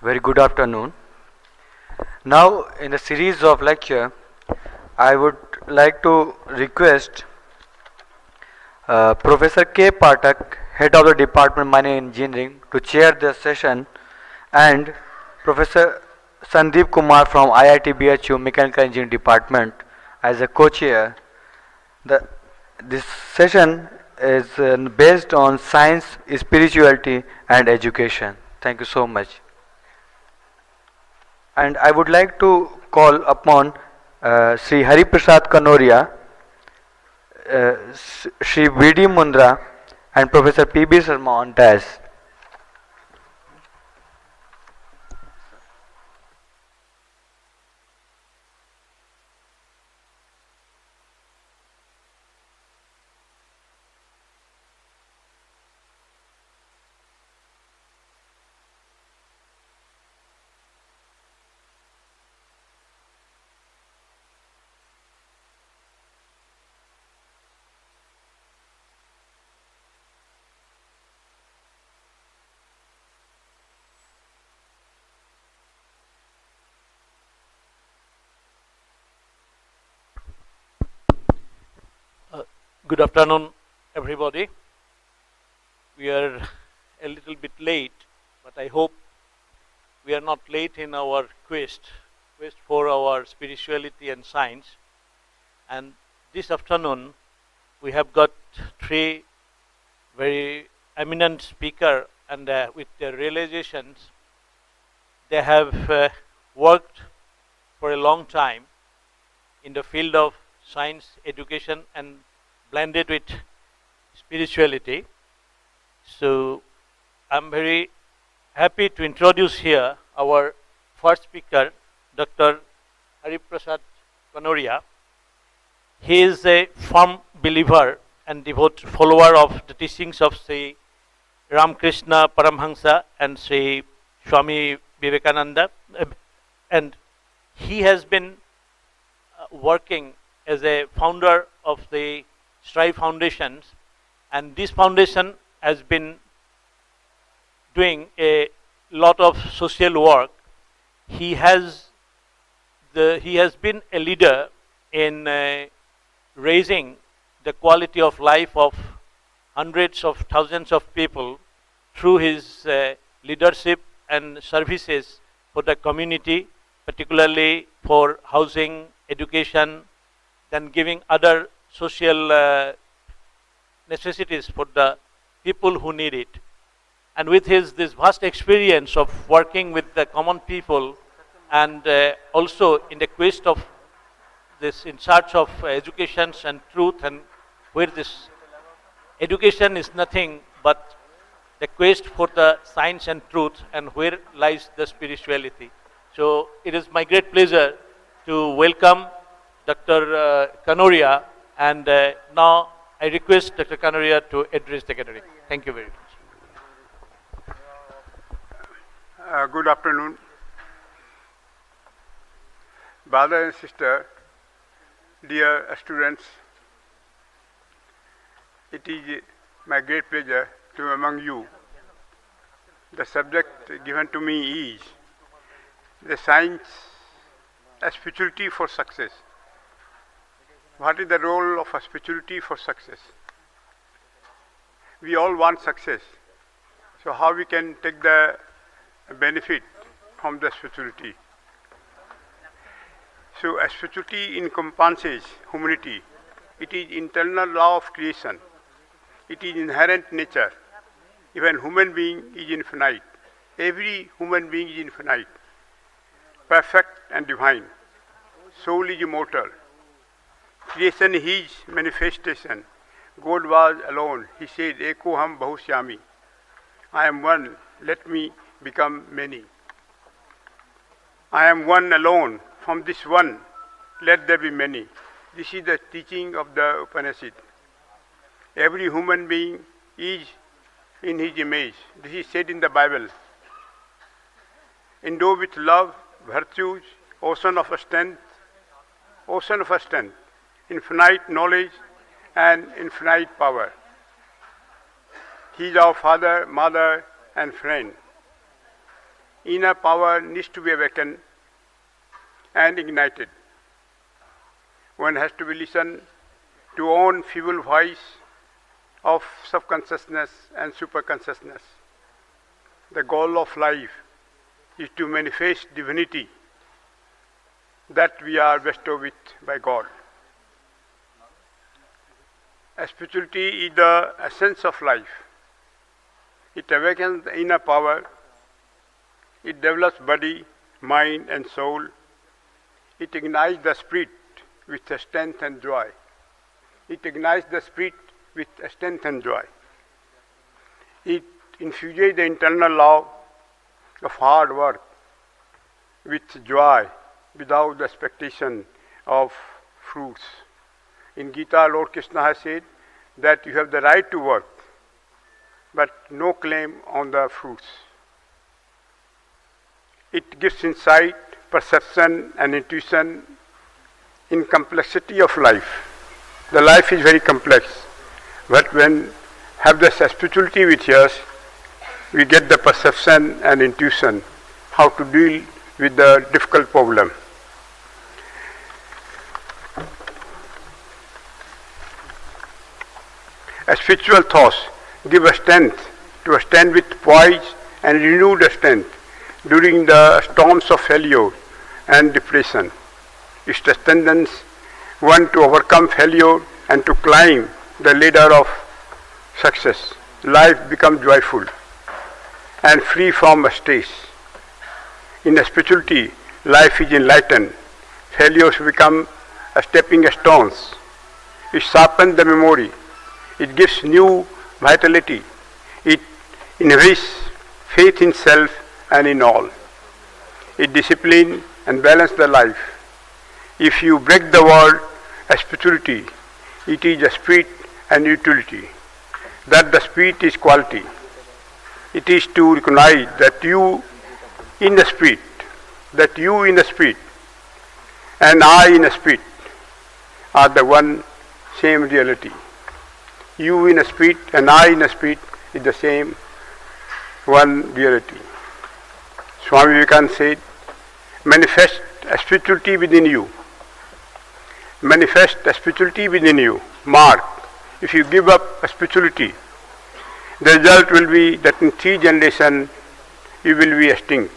Very good afternoon. Now, in the series of lecture, I would like to request Professor K. Patak, Head of the Department Mining Engineering, to chair the session, and Professor Sandeep Kumar from IIT BHU Mechanical Engineering Department as a co-chair. The, this session is based on science, spirituality, and education. Thank you so much. And I would like to call upon Sri Hari Prasad Kanoria, Sri V.D. Mundra, and Professor P.B. Sharma on dais. Good afternoon, everybody. We are a little bit late, but I hope we are not late in our quest for our spirituality and science. And this afternoon, we have got three very eminent speakers, and with their realizations, they have worked for a long time in the field of science, education, and blended with spirituality. So I'm very happy to introduce here our first speaker, Dr. Hari Prasad Kanoria. He is a firm believer and devout follower of the teachings of Sri Ramakrishna Paramhansa and Sri Swami Vivekananda, and he has been working as a founder of the Strive Foundations, and this foundation has been doing a lot of social work. He has been a leader in raising the quality of life of hundreds of thousands of people through his leadership and services for the community, particularly for housing, education, then giving other social necessities for the people who need it. And with this vast experience of working with the common people, and also in the quest of this, in search of education and truth, and where this education is nothing but the quest for the science and truth, and where lies the spirituality. So it is my great pleasure to welcome Dr. Kanoria, and now I request Dr. Kanoria to address the gathering. Thank you very much. Good afternoon. Brother and sister, dear students, it is my great pleasure to be among you. The subject given to me is the science as spirituality for success. What is the role of a spirituality for success? We all want success. So how we can take the benefit from the spirituality? So a spirituality encompasses humanity. It is internal law of creation. It is inherent nature. Even human being is infinite. Every human being is infinite, perfect and divine. Soul is immortal. Creation is his manifestation. God was alone. He said, Eko ham bahushyami. I am one, let me become many. I am one alone. From this one, let there be many. This is the teaching of the Upanishad. Every human being is in his image. This is said in the Bible. Endowed with love, virtues, ocean of strength, infinite knowledge and infinite power. He is our father, mother and friend. inner power needs to be awakened and ignited. One has to be listened to own feeble voice of subconsciousness and superconsciousness. The goal of life is to manifest divinity that we are bestowed with by God. Spirituality is the essence of life. It awakens the inner power. It develops body, mind and soul. It ignites the spirit with strength and joy. It ignites the spirit with strength and joy. It infuses the internal law of hard work with joy without the expectation of fruits. In Gita, Lord Krishna has said that you have the right to work, but no claim on the fruits. It gives insight, perception and intuition in complexity of life. The life is very complex, but when have the spirituality with us, we get the perception and intuition how to deal with the difficult problem. Spiritual thoughts give us strength to stand with poise and renewed strength during the storms of failure and depression. It strengthens one to overcome failure and to climb the ladder of success. Life becomes joyful and free from stress. In spirituality, life is enlightened. Failures become stepping stones. It sharpens the memory. It gives new vitality. It invites faith in self and in all. It disciplines and balances the life. If you break the word spirituality, it is a spirit and utility. That the spirit is quality. It is to recognize that you in the spirit, and I in the spirit are the one same reality. You in a spirit and I in a spirit is the same one reality. Swami Vivekananda said, manifest spirituality within you. Manifest spirituality within you. Mark, if you give up spirituality, the result will be that in 3 generations you will be extinct.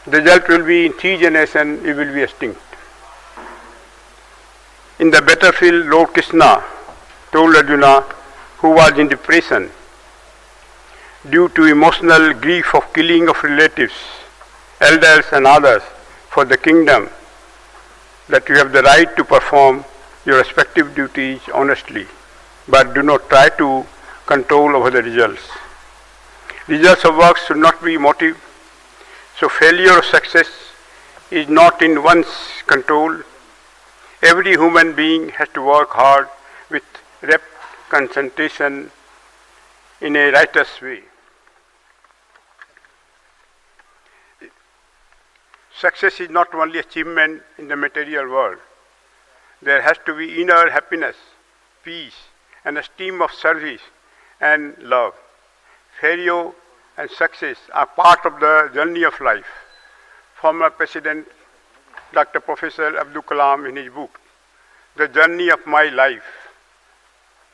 The result will be in 3 generations you will be extinct. In the battlefield, Lord Krishna told Arjuna, who was in depression due to emotional grief of killing of relatives, elders and others for the kingdom, that you have the right to perform your respective duties honestly, but do not try to control over the results. Results of work should not be motive, so failure or success is not in one's control. Every human being has to work hard with rapt concentration in a righteous way. Success is not only achievement in the material world. There has to be inner happiness, peace, and esteem of service and love. Failure and success are part of the journey of life. Former President Dr. Professor Abdul Kalam, in his book, The Journey of My Life,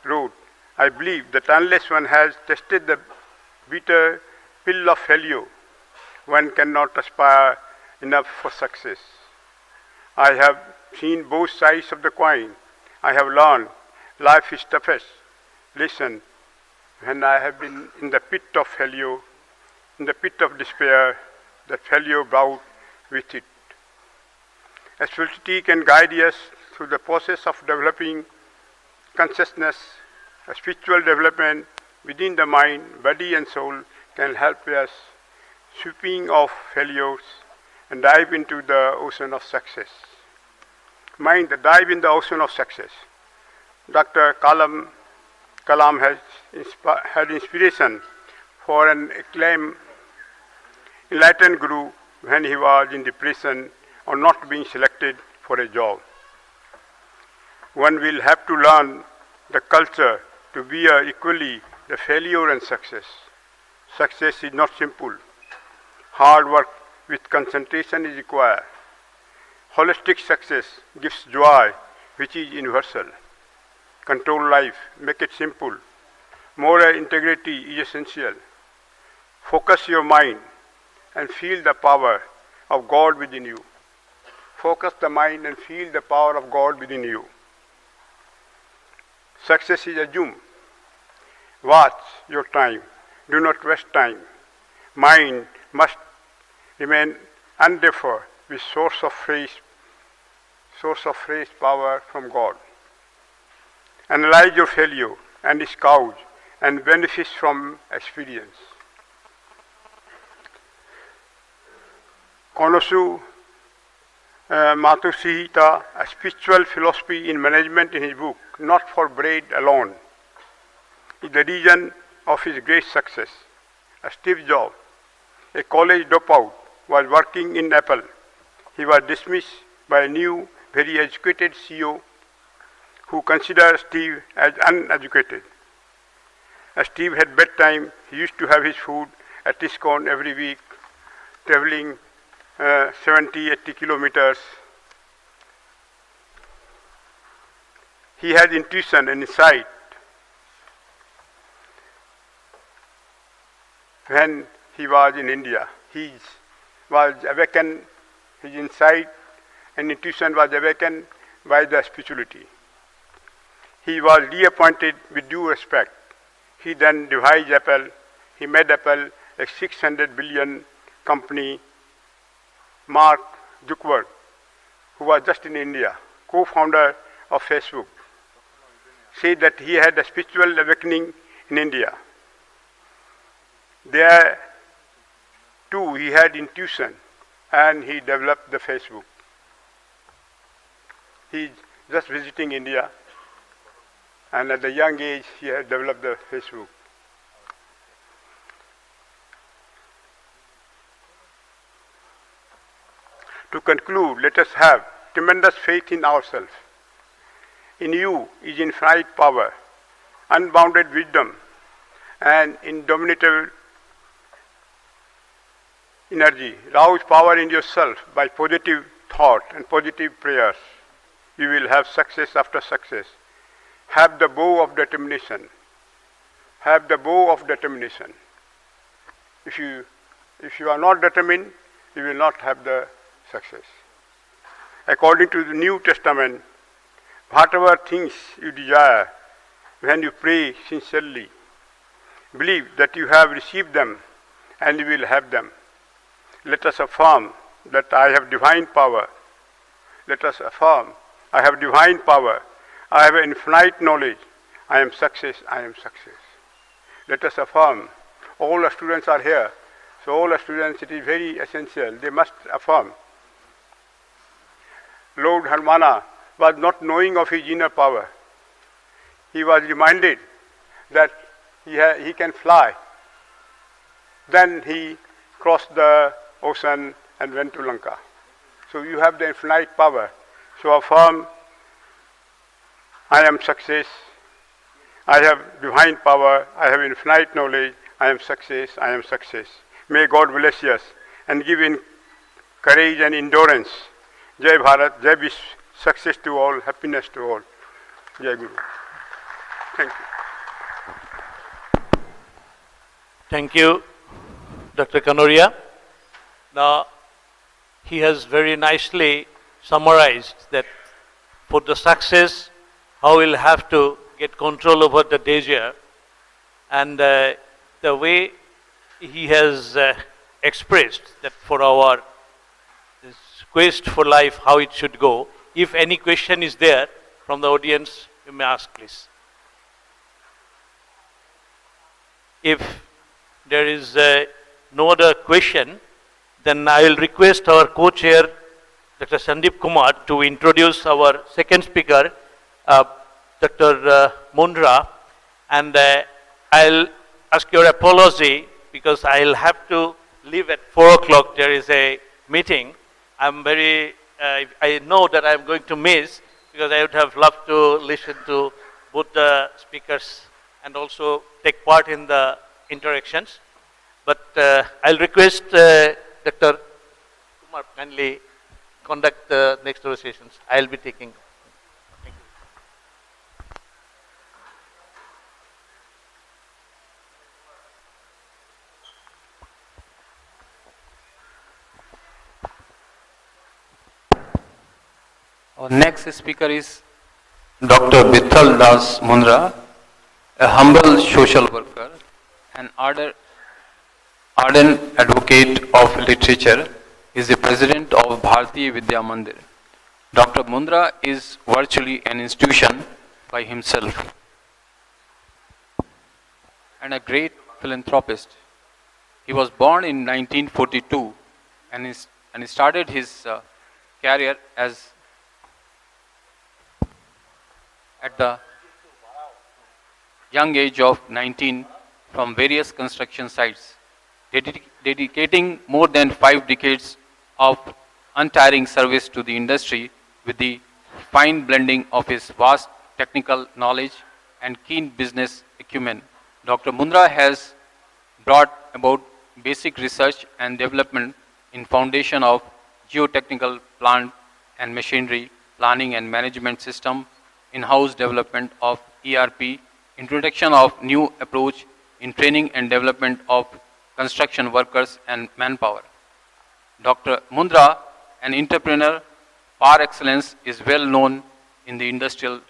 wrote, I believe that unless one has tasted the bitter pill of failure, one cannot aspire enough for success. I have seen both sides of the coin. I have learned life is toughest lesson when I have been in the pit of failure, in the pit of despair that failure brought with it. Spirituality can guide us through the process of developing consciousness. A spiritual development within the mind, body and soul can help us sweeping off failures and dive into the ocean of success. Mind, dive in the ocean of success. Dr. Kalam has had inspiration for an acclaimed enlightened guru when he was in depression or not being selected for a job. One will have to learn the culture to bear equally the failure and success. Success is not simple. Hard work with concentration is required. Holistic success gives joy, which is universal. Control life, make it simple. Moral integrity is essential. Focus your mind and feel the power of God within you. Focus the mind and feel the power of God within you. Success is assumed. Watch your time. Do not waste time. Mind must remain undeferred with source of fresh power from God. Analyze your failure and scout and benefits from experience. Konosu Matsushita, a spiritual philosophy in management in his book, Not for Bread Alone, is the reason of his great success. Steve Jobs, a college dropout, was working in Apple. He was dismissed by a new, very educated CEO who considered Steve as uneducated. As Steve had bedtime, he used to have his food at ISKCON every week, traveling 70-80 kilometers. He had intuition and insight. When he was in India, he was awakened, his insight and intuition was awakened by the spirituality. He was reappointed with due respect. He then devised Apple. He made Apple a 600 billion company. Mark Zuckerberg, who was just in India, co-founder of Facebook, said that he had a spiritual awakening in India. There too he had intuition and he developed the Facebook. He is just visiting India and at a young age he had developed the Facebook. To conclude, let us have tremendous faith in ourselves. In you is infinite power, unbounded wisdom, and indomitable energy. Rouse power in yourself by positive thought and positive prayers. You will have success after success. Have the bow of determination. Have the bow of determination. If you are not determined, you will not have the success. According to the New Testament, whatever things you desire, when you pray sincerely, believe that you have received them and you will have them. Let us affirm that I have divine power. Let us affirm I have divine power. I have infinite knowledge. I am success. I am success. Let us affirm. All the students are here. So all the students, it is very essential. They must affirm. Lord Harmana was not knowing of his inner power. He was reminded that he can fly. Then he crossed the ocean and went to Lanka. So you have the infinite power. So affirm, I am success. I have divine power. I have infinite knowledge. I am success. I am success. May God bless us and give in courage and endurance. Jai Bharat, Jai Vish, success to all, happiness to all. Jai Guru. Thank you. Thank you, Dr. Kanoria. Now, he has very nicely summarized that for the success, how we'll have to get control over the desire, and the way he has expressed that for our this quest for life, how it should go. If any question is there from the audience, you may ask, please. If there is no other question, then I will request our co-chair, Dr. Sandeep Kumar, to introduce our second speaker, Dr. Mundra, and I'll ask your apology because I'll have to leave at 4 o'clock. There is a meeting. I know that I'm going to miss because I would have loved to listen to both the speakers and also take part in the interactions. But I'll request Dr. Kumar kindly conduct the next negotiations. I'll be taking. Thank you. Our next speaker is Dr. Bithal Das Mundra, a humble social worker, an ardent advocate of literature, is the president of Bharatiya Vidya Mandir. Dr. Mundra is virtually an institution by himself and a great philanthropist. He was born in 1942 and he started his career at the young age of 19 from various construction sites, dedicating more than 5 decades of untiring service to the industry with the fine blending of his vast technical knowledge and keen business acumen. Dr. Mundra has brought about basic research and development in foundation of geotechnical plant and machinery, planning and management system, in-house development of ERP, introduction of new approach in training and development of construction workers and manpower. Dr. Mundra, an entrepreneur par excellence, is well known in the industrial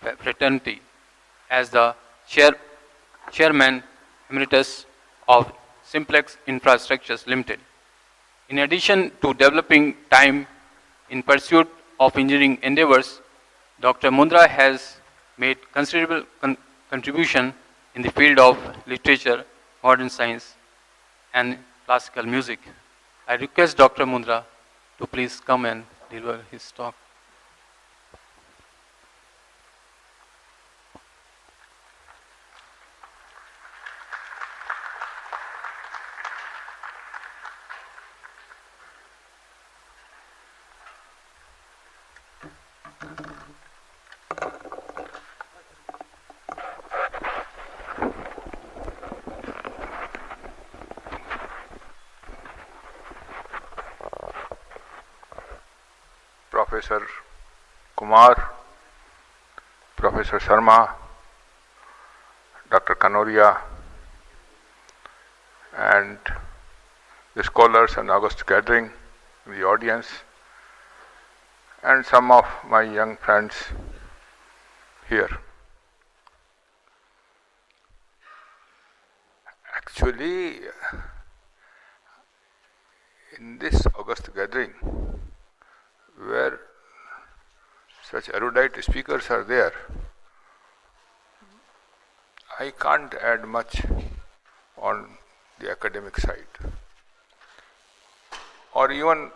fraternity as the chairman emeritus of Simplex Infrastructures Limited. In addition to developing time in pursuit of engineering endeavors, Dr. Mundra has made considerable contribution in the field of literature, modern science, and classical music. I request Dr. Mundra to please come and deliver his talk. Professor Kumar, Professor Sharma, Dr. Kanoria, and the scholars and august gathering in the audience, and some of my young friends here. Actually, in this august gathering, where such erudite speakers are there, I can't add much on the academic side, or even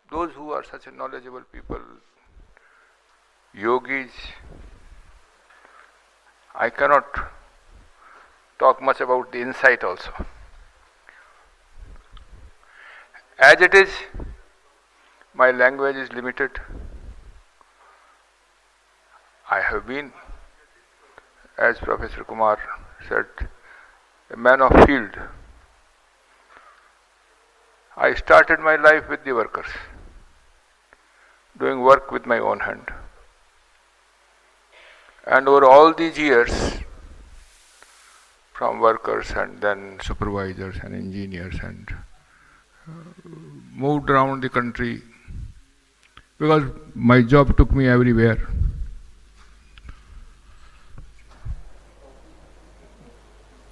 those who are such knowledgeable people, yogis. I cannot talk much about the insight also. As it is, my language is limited. I have been, as Professor Kumar said, a man of field. I started my life with the workers, doing work with my own hand. And over all these years, from workers and then supervisors and engineers, and moved around the country because my job took me everywhere.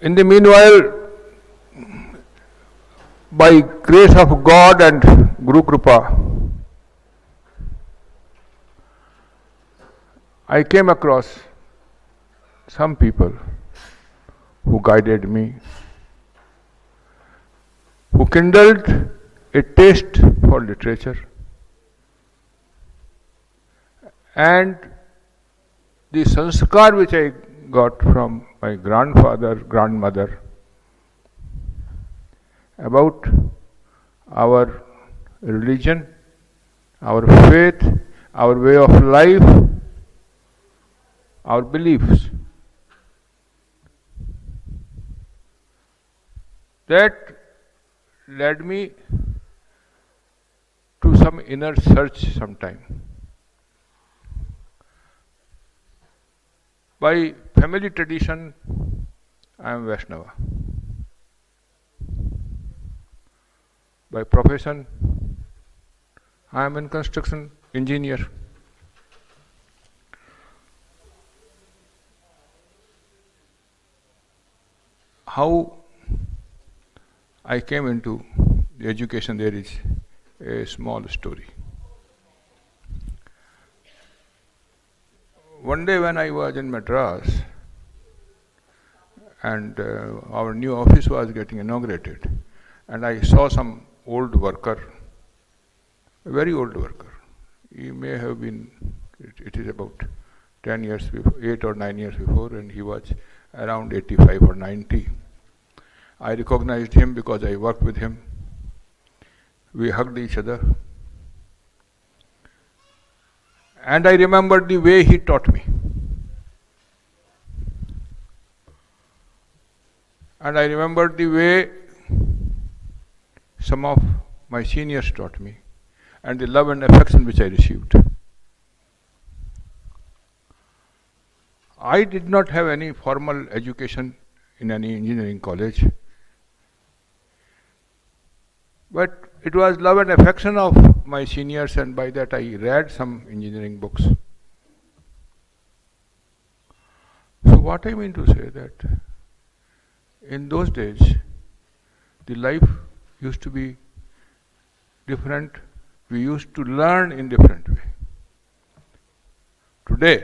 In the meanwhile, by grace of God and Guru Kripa, I came across some people who guided me, who kindled a taste for literature, and the sanskar which I got from my grandfather, grandmother about our religion, our faith, our way of life, our beliefs. That led me to some inner search sometime. By family tradition, I am Vaishnava. By profession, I am a construction engineer. How I came into the education, there is a small story. One day when I was in Madras and our new office was getting inaugurated, and I saw some old worker, a very old worker. He may have been, it is about 10 years before, 8 or 9 years before, and he was around 85 or 90. I recognized him because I worked with him. We hugged each other. And I remembered the way he taught me. And I remembered the way some of my seniors taught me, and the love and affection which I received. I did not have any formal education in any engineering college, but it was love and affection of my seniors, and by that I read some engineering books. So what I mean to say that in those days the life used to be different. We used to learn in different way. Today,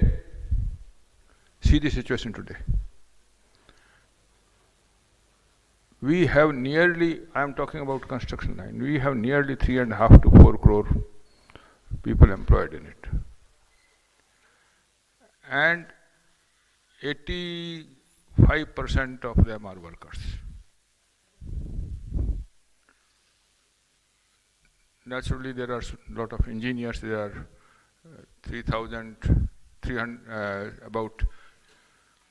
see the situation today. We have nearly, I am talking about construction line, we have nearly 3.5 to 4 crore people employed in it. And 85% of them are workers. Naturally, there are a lot of engineers. There are 3,300, about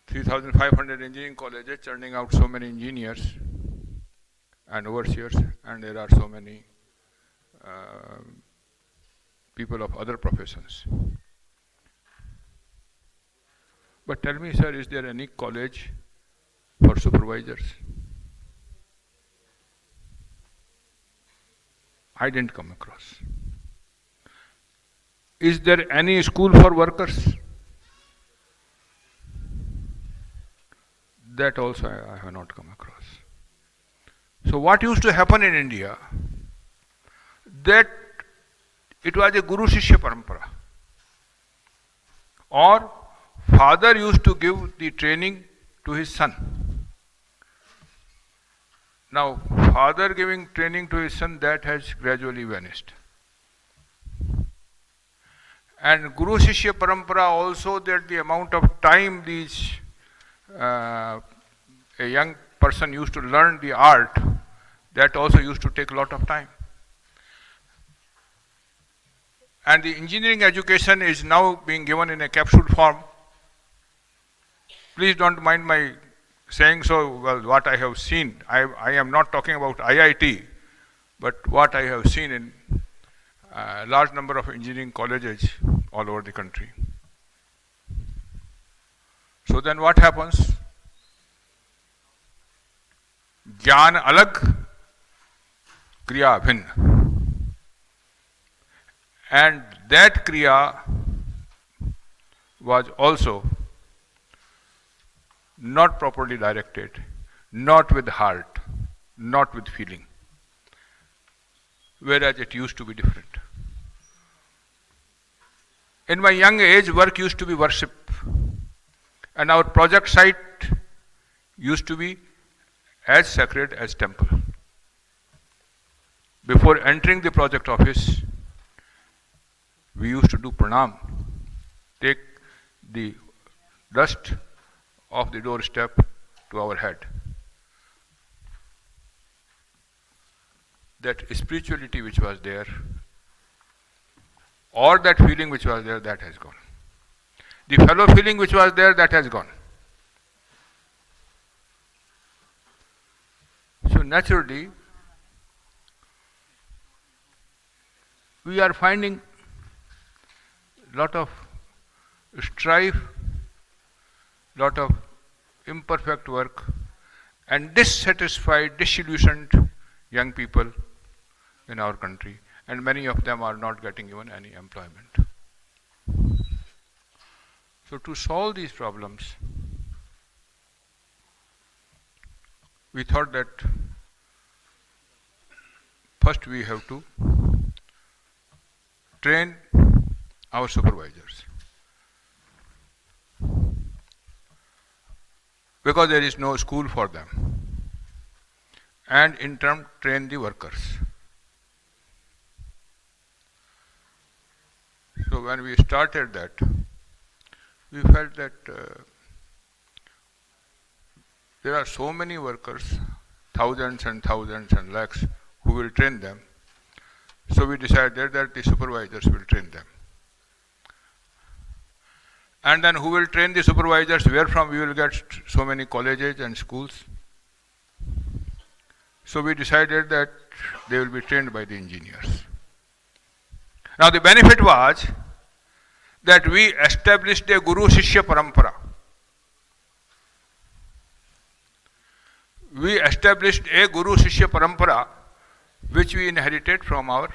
3,500 engineering colleges churning out so many engineers and overseers, and there are so many people of other professions. But tell me, sir, is there any college for supervisors? I didn't come across. Is there any school for workers? That also I have not come across. So what used to happen in India, that it was a Guru Shishya Parampara, or father used to give the training to his son. Now, father giving training to his son, that has gradually vanished. And Guru Shishya Parampara also, that the amount of time these a young person used to learn the art, that also used to take a lot of time. And the engineering education is now being given in a capsule form. Please don't mind my saying so, well, what I have seen. I am not talking about IIT, but what I have seen in a large number of engineering colleges all over the country. So then what happens? Jnana alag, kriya abhinna. And that kriya was also not properly directed, not with heart, not with feeling, whereas it used to be different. In my young age, work used to be worship, and our project site used to be as sacred as temple. Before entering the project office, we used to do pranam, take the dust off the doorstep to our head. That spirituality which was there, or that feeling which was there, that has gone. The fellow feeling which was there, that has gone. So naturally, we are finding lot of strife, lot of imperfect work, and dissatisfied, disillusioned young people in our country, and many of them are not getting even any employment. So to solve these problems, we thought that first we have to train our supervisors, because there is no school for them, and in turn train the workers. So when we started that, we felt that there are so many workers, thousands and thousands and lakhs, who will train them. So we decided that the supervisors will train them. And then who will train the supervisors? Where from we will get so many colleges and schools? So we decided that they will be trained by the engineers. Now the benefit was that we established a Guru Shishya Parampara. We established a Guru Shishya Parampara which we inherited from our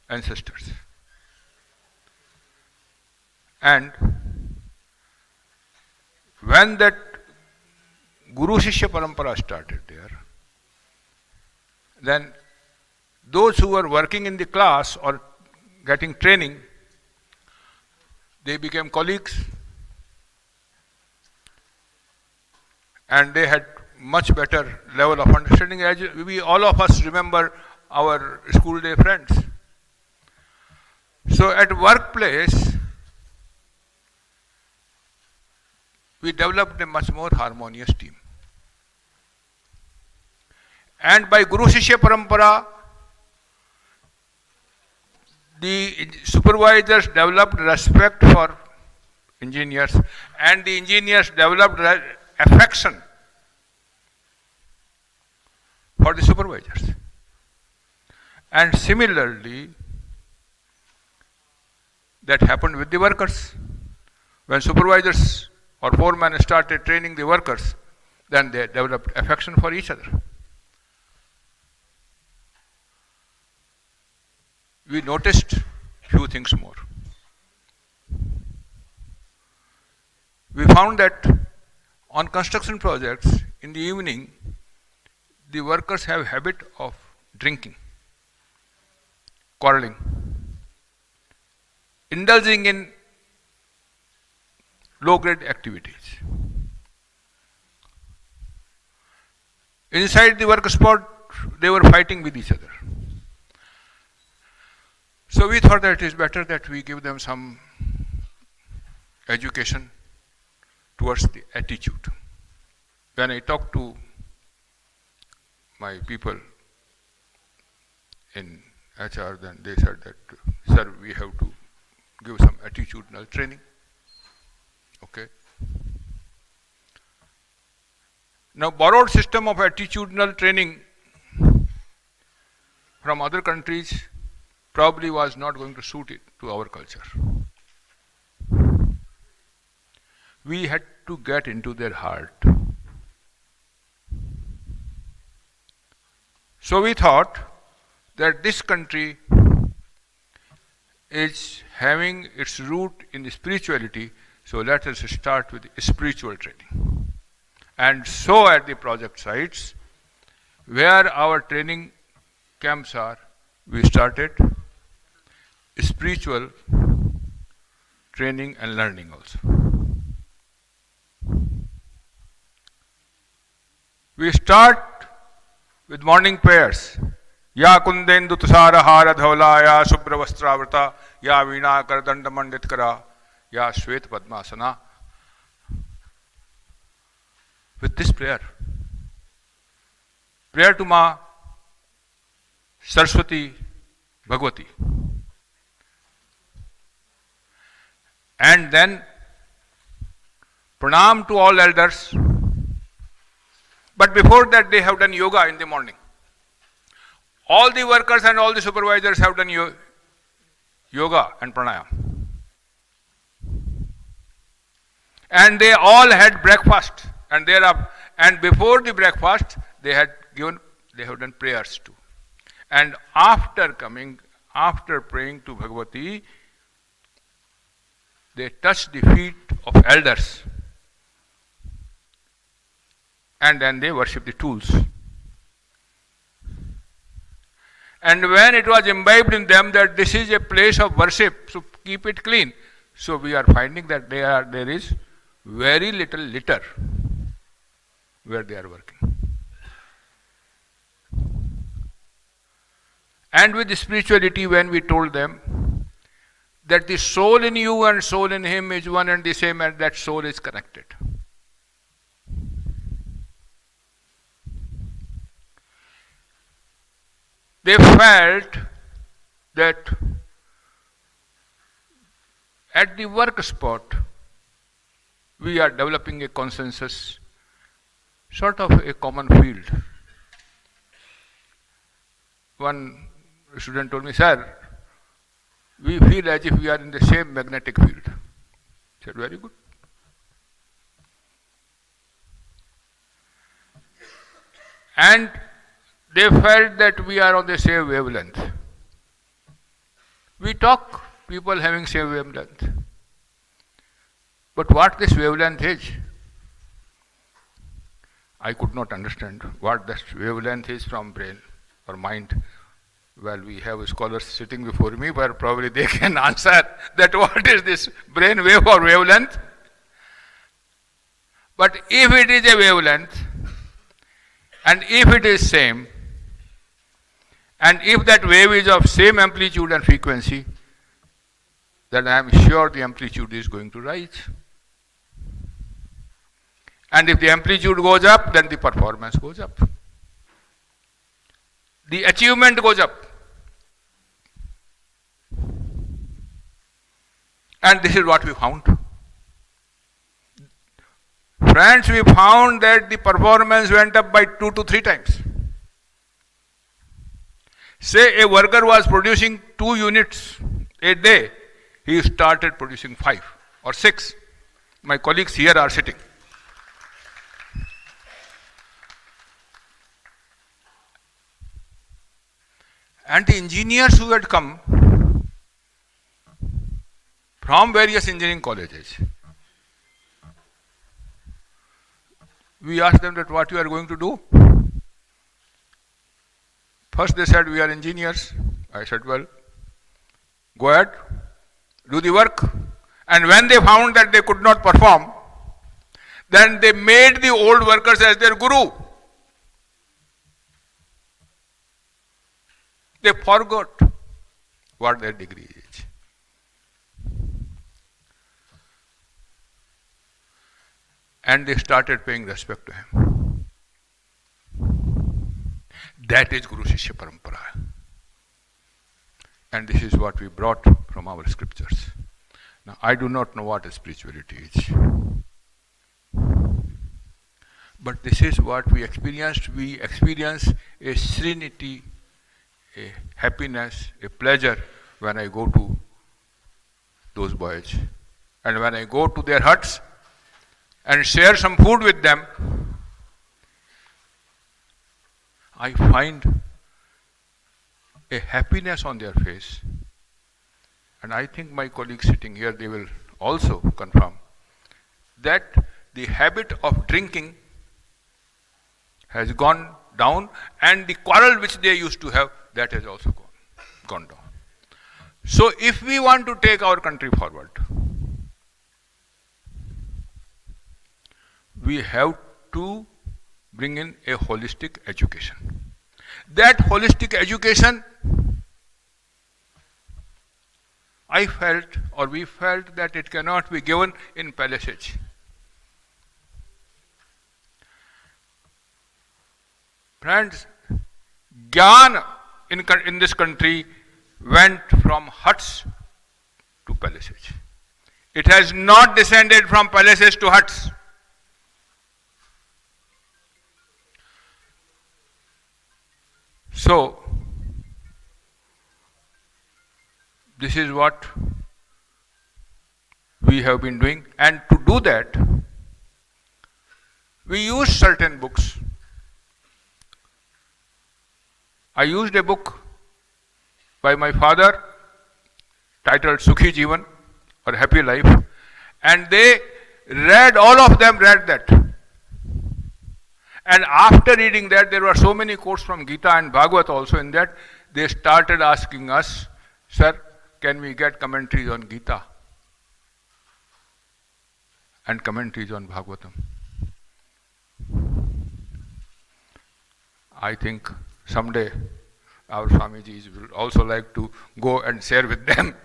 ancestors. And when that Guru Shishya Parampara started there, then those who were working in the class or getting training, they became colleagues, and they had much better level of understanding. As we all of us remember our school day friends. So at workplace, we developed a much more harmonious team. And by Guru Shishya Parampara, the supervisors developed respect for engineers, and the engineers developed affection for the supervisors. And similarly, that happened with the workers. When supervisors or foremen started training the workers, then they developed affection for each other. We noticed few things more. We found that on construction projects in the evening, the workers have habit of drinking, quarreling, indulging in low-grade activities. Inside the work spot, they were fighting with each other. So we thought that it is better that we give them some education towards the attitude. When I talked to my people in HR, then they said that, sir, we have to give some attitudinal training. Okay. Now, borrowed system of attitudinal training from other countries probably was not going to suit it to our culture. We had to get into their heart. So we thought that this country is having its root in the spirituality, so let us start with spiritual training. And so at the project sites, where our training camps are, we started spiritual training and learning also. We start with morning prayers. Ya kundendu tusara hara dhaula, ya subra vastravrata, ya veena kardanda manditkara, ya shvet padmasana. With this prayer to Ma Saraswati Bhagavati, and then pranam to all elders, But before that, they have done yoga in the morning. All the workers and all the supervisors have done yoga and pranayam. And they all had breakfast. And before the breakfast, they have done prayers too. And after praying to Bhagavati, they touched the feet of elders. And then they worship the tools. And when it was imbibed in them that this is a place of worship, so keep it clean. So we are finding that there is very little litter where they are working. And with spirituality, when we told them that the soul in you and soul in him is one and the same, and that soul is connected. They felt that at the work spot, we are developing a consensus, sort of a common field. One student told me, sir, we feel as if we are in the same magnetic field. I said, very good. And they felt that we are on the same wavelength. We talk, people having same wavelength. But what this wavelength is, I could not understand what this wavelength is from brain or mind. Well, we have scholars sitting before me, but probably they can answer that what is this brain wave or wavelength. But if it is a wavelength, and if it is same, and if that wave is of same amplitude and frequency, then I am sure the amplitude is going to rise. And if the amplitude goes up, then the performance goes up. The achievement goes up. And this is what we found. Friends, we found that the performance went up by 2 to 3 times. Say a worker was producing 2 units a day, he started producing 5 or 6. My colleagues here are sitting. And the engineers who had come from various engineering colleges, we asked them that what you are going to do. First they said, we are engineers. I said, well, go ahead, do the work. And when they found that they could not perform, then they made the old workers as their guru. They forgot what their degree is. And they started paying respect to him. That is Guru Shishya Parampara. And this is what we brought from our scriptures. Now, I do not know what spirituality is. But this is what we experienced. We experience a serenity, a happiness, a pleasure when I go to those boys. And when I go to their huts and share some food with them, I find a happiness on their face. And I think my colleagues sitting here, they will also confirm that the habit of drinking has gone down, and the quarrel which they used to have, that has also gone down. So if we want to take our country forward, we have to bring in a holistic education. That holistic education, I felt, or we felt, that it cannot be given in palaces. Friends, Gyan in this country went from huts to palaces. It has not descended from palaces to huts. So, this is what we have been doing, and to do that, we use certain books. I used a book by my father titled Sukhi Jivan or Happy Life, and they read, all of them read that. And after reading that, there were so many quotes from Gita and Bhagavad also in that, they started asking us, sir, can we get commentaries on Gita and commentaries on Bhagavatam? I think someday our Swamijis will also like to go and share with them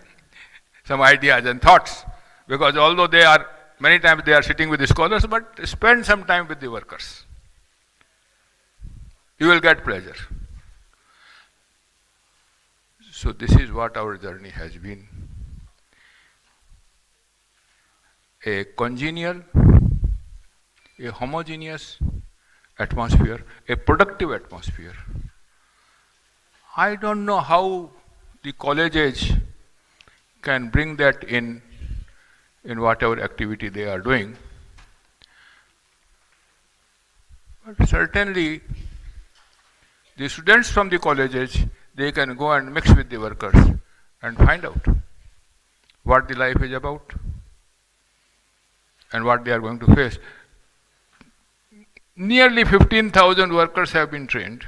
some ideas and thoughts, because although they are, many times they are sitting with the scholars, but spend some time with the workers. You will get pleasure. So this is what our journey has been. A congenial, a homogeneous atmosphere, a productive atmosphere. I don't know how the college age can bring that in whatever activity they are doing. But certainly, the students from the college age, they can go and mix with the workers and find out what the life is about and what they are going to face. Nearly 15,000 workers have been trained.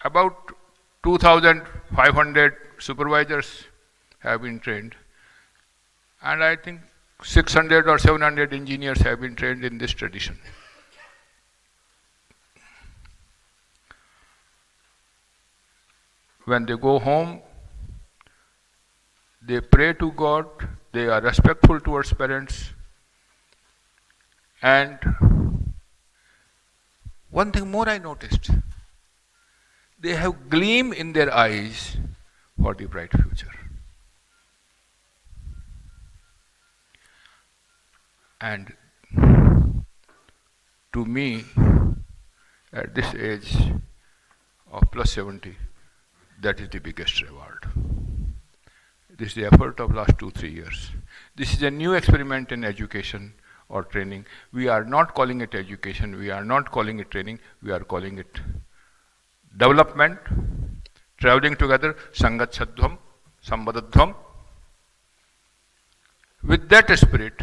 About 2,500 supervisors have been trained. And I think 600 or 700 engineers have been trained in this tradition. When they go home, they pray to God, they are respectful towards parents, and one thing more I noticed, they have gleam in their eyes for the bright future. And to me, at this age of plus 70, that is the biggest reward. This is the effort of last 2-3 years. This is a new experiment in education or training. We are not calling it education, we are not calling it training, we are calling it development, traveling together, Sangachadhvam, Sambadadhvam. With that spirit,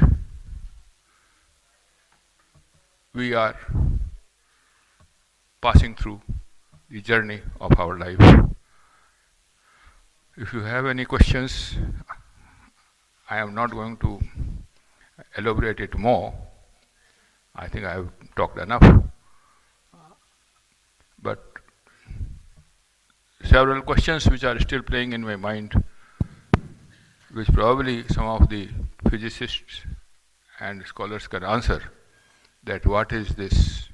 we are passing through the journey of our life. If you have any questions, I am not going to elaborate it more. I think I have talked enough. But several questions which are still playing in my mind, which probably some of the physicists and scholars can answer, that what is this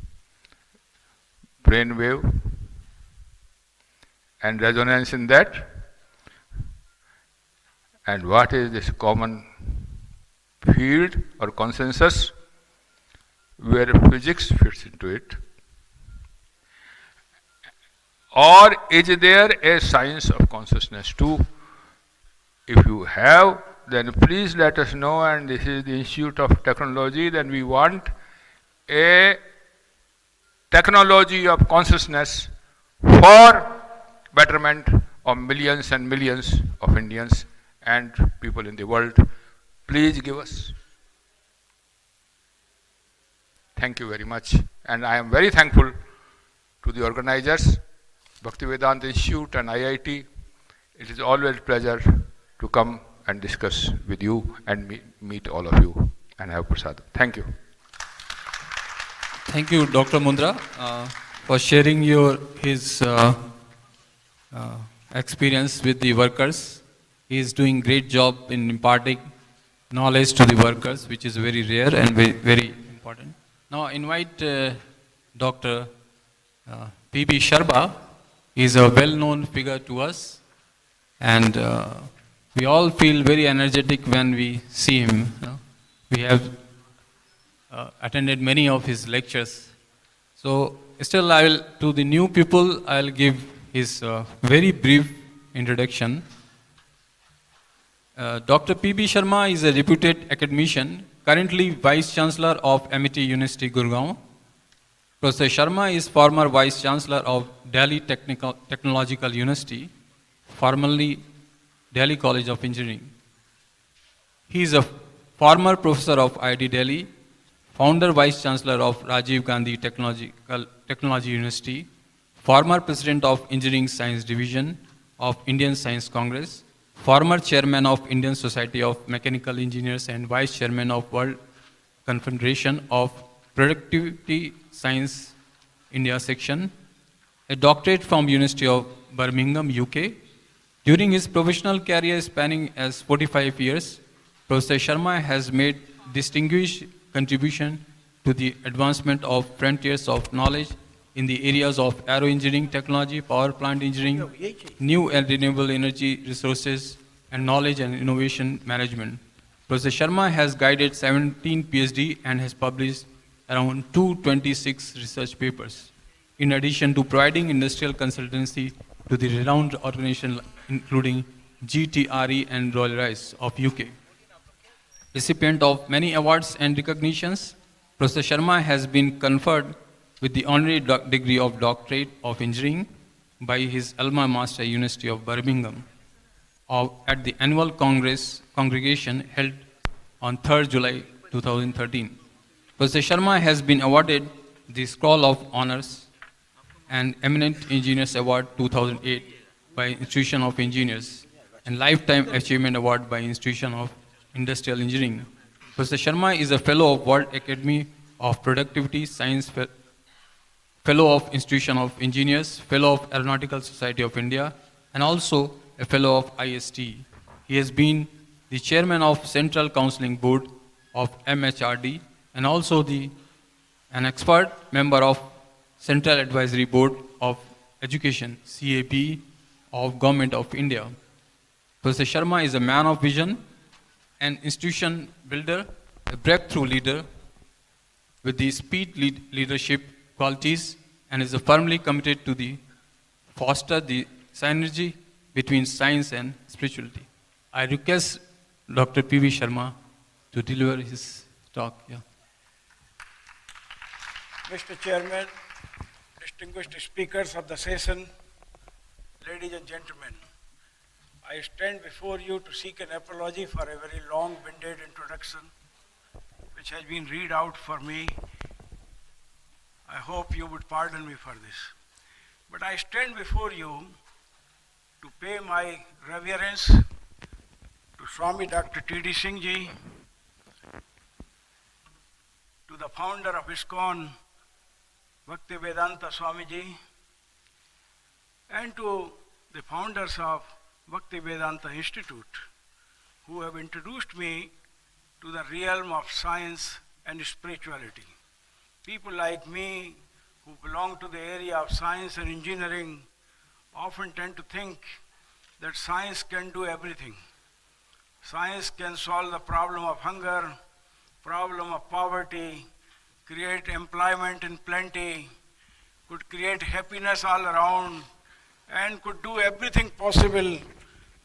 brain wave and resonance in that, and what is this common field or consensus where physics fits into it, or is there a science of consciousness too? If you have, then please let us know, and this is the Institute of Technology, then we want a technology of consciousness for betterment of millions and millions of Indians and people in the world. Please give us. Thank you very much. And I am very thankful to the organizers, Bhaktivedanta Institute and IIT. It is always a pleasure to come and discuss with you and meet all of you and have prasad. Thank you. Thank you, Dr. Mundra, for sharing his experience with the workers. He is doing great job in imparting knowledge to the workers, which is very rare and very, very important. Now invite Dr. P.B. Sharma. He is a well-known figure to us, and we all feel very energetic when we see him. We have attended many of his lectures. So still to the new people, I'll give his very brief introduction. Dr. P.B. Sharma is a reputed academician, currently Vice Chancellor of Amity University, Gurgaon. Professor Sharma is former Vice Chancellor of Delhi Technological University, formerly Delhi College of Engineering. He is a former professor of IIT Delhi, founder Vice Chancellor of Rajiv Gandhi Technology University, former President of Engineering Science Division of Indian Science Congress, former Chairman of Indian Society of Mechanical Engineers and Vice Chairman of World Confederation of Productivity Science India Section, a doctorate from University of Birmingham, UK. During his professional career spanning as 45 years, Professor Sharma has made distinguished contribution to the advancement of frontiers of knowledge in the areas of aero engineering technology, power plant engineering, new and renewable energy resources, and knowledge and innovation management. Professor Sharma has guided 17 PhD and has published around 226 research papers, in addition to providing industrial consultancy to the renowned organizations including GTRE and Rolls-Royce of UK. Recipient of many awards and recognitions, Professor Sharma has been conferred with the honorary degree of Doctorate of Engineering by his alma mater University of Birmingham at the annual congregation held on 3rd July 2013. Professor Sharma has been awarded the Scroll of Honors and Eminent Engineers Award 2008 by Institution of Engineers and Lifetime Achievement Award by Institution of Industrial Engineering. Professor Sharma is a Fellow of World Academy of Productivity Science, Fellow of Institution of Engineers, Fellow of Aeronautical Society of India, and also a Fellow of IST. He has been the Chairman of Central Counseling Board of MHRD and also an expert member of Central Advisory Board of Education, CAB, of Government of India. Professor Sharma is a man of vision, an institution builder, a breakthrough leader with the speed leadership qualities, and is firmly committed to foster the synergy between science and spirituality. I request Dr. P.B. Sharma to deliver his talk. Yeah. Mr. Chairman, distinguished speakers of the session, ladies and gentlemen, I stand before you to seek an apology for a very long-winded introduction which has been read out for me. I hope you would pardon me for this. But I stand before you to pay my reverence to Swami Dr. T.D. Singh Ji, to the founder of ISKCON, Bhaktivedanta Swami Ji, and to the founders of Bhaktivedanta Institute, who have introduced me to the realm of science and spirituality. People like me who belong to the area of science and engineering often tend to think that science can do everything. Science can solve the problem of hunger, problem of poverty, create employment in plenty, could create happiness all around, and could do everything possible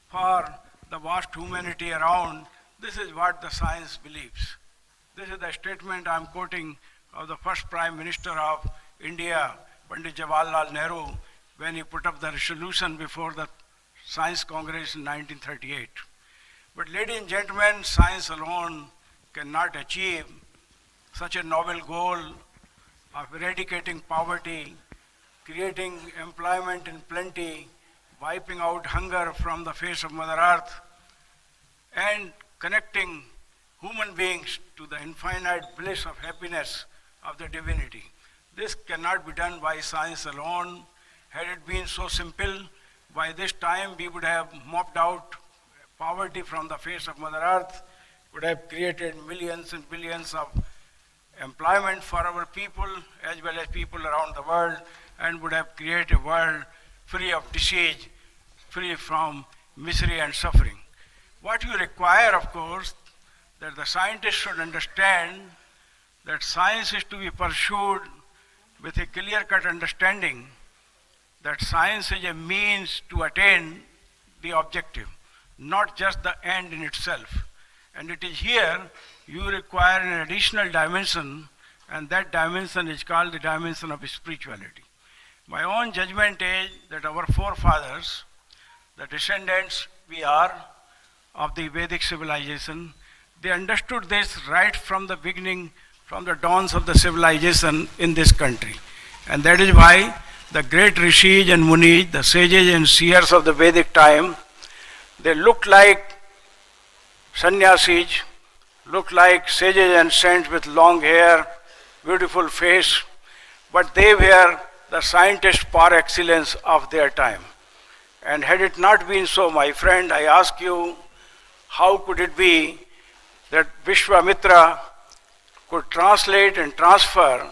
for the vast humanity around. This is what the science believes. This is the statement I'm quoting of the first Prime Minister of India, Pandit Jawaharlal Nehru, when he put up the resolution before the Science Congress in 1938. But ladies and gentlemen, science alone cannot achieve such a noble goal of eradicating poverty, creating employment in plenty, wiping out hunger from the face of Mother Earth, and connecting human beings to the infinite bliss of happiness of the divinity. This cannot be done by science alone. Had it been so simple, by this time we would have mopped out poverty from the face of Mother Earth, would have created millions and billions of employment for our people as well as people around the world, and would have created a world free of disease, free from misery and suffering. What you require, of course, that the scientists should understand that science is to be pursued with a clear-cut understanding that science is a means to attain the objective, not just the end in itself. And it is here you require an additional dimension, and that dimension is called the dimension of spirituality. My own judgment is that our forefathers, the descendants we are of the Vedic civilization, they understood this right from the beginning, from the dawns of the civilization in this country. And that is why the great rishis and munis, the sages and seers of the Vedic time, they looked like sannyasis, looked like sages and saints with long hair, beautiful face, but they were the scientists par excellence of their time. And had it not been so, my friend, I ask you, how could it be that Vishwamitra could translate and transfer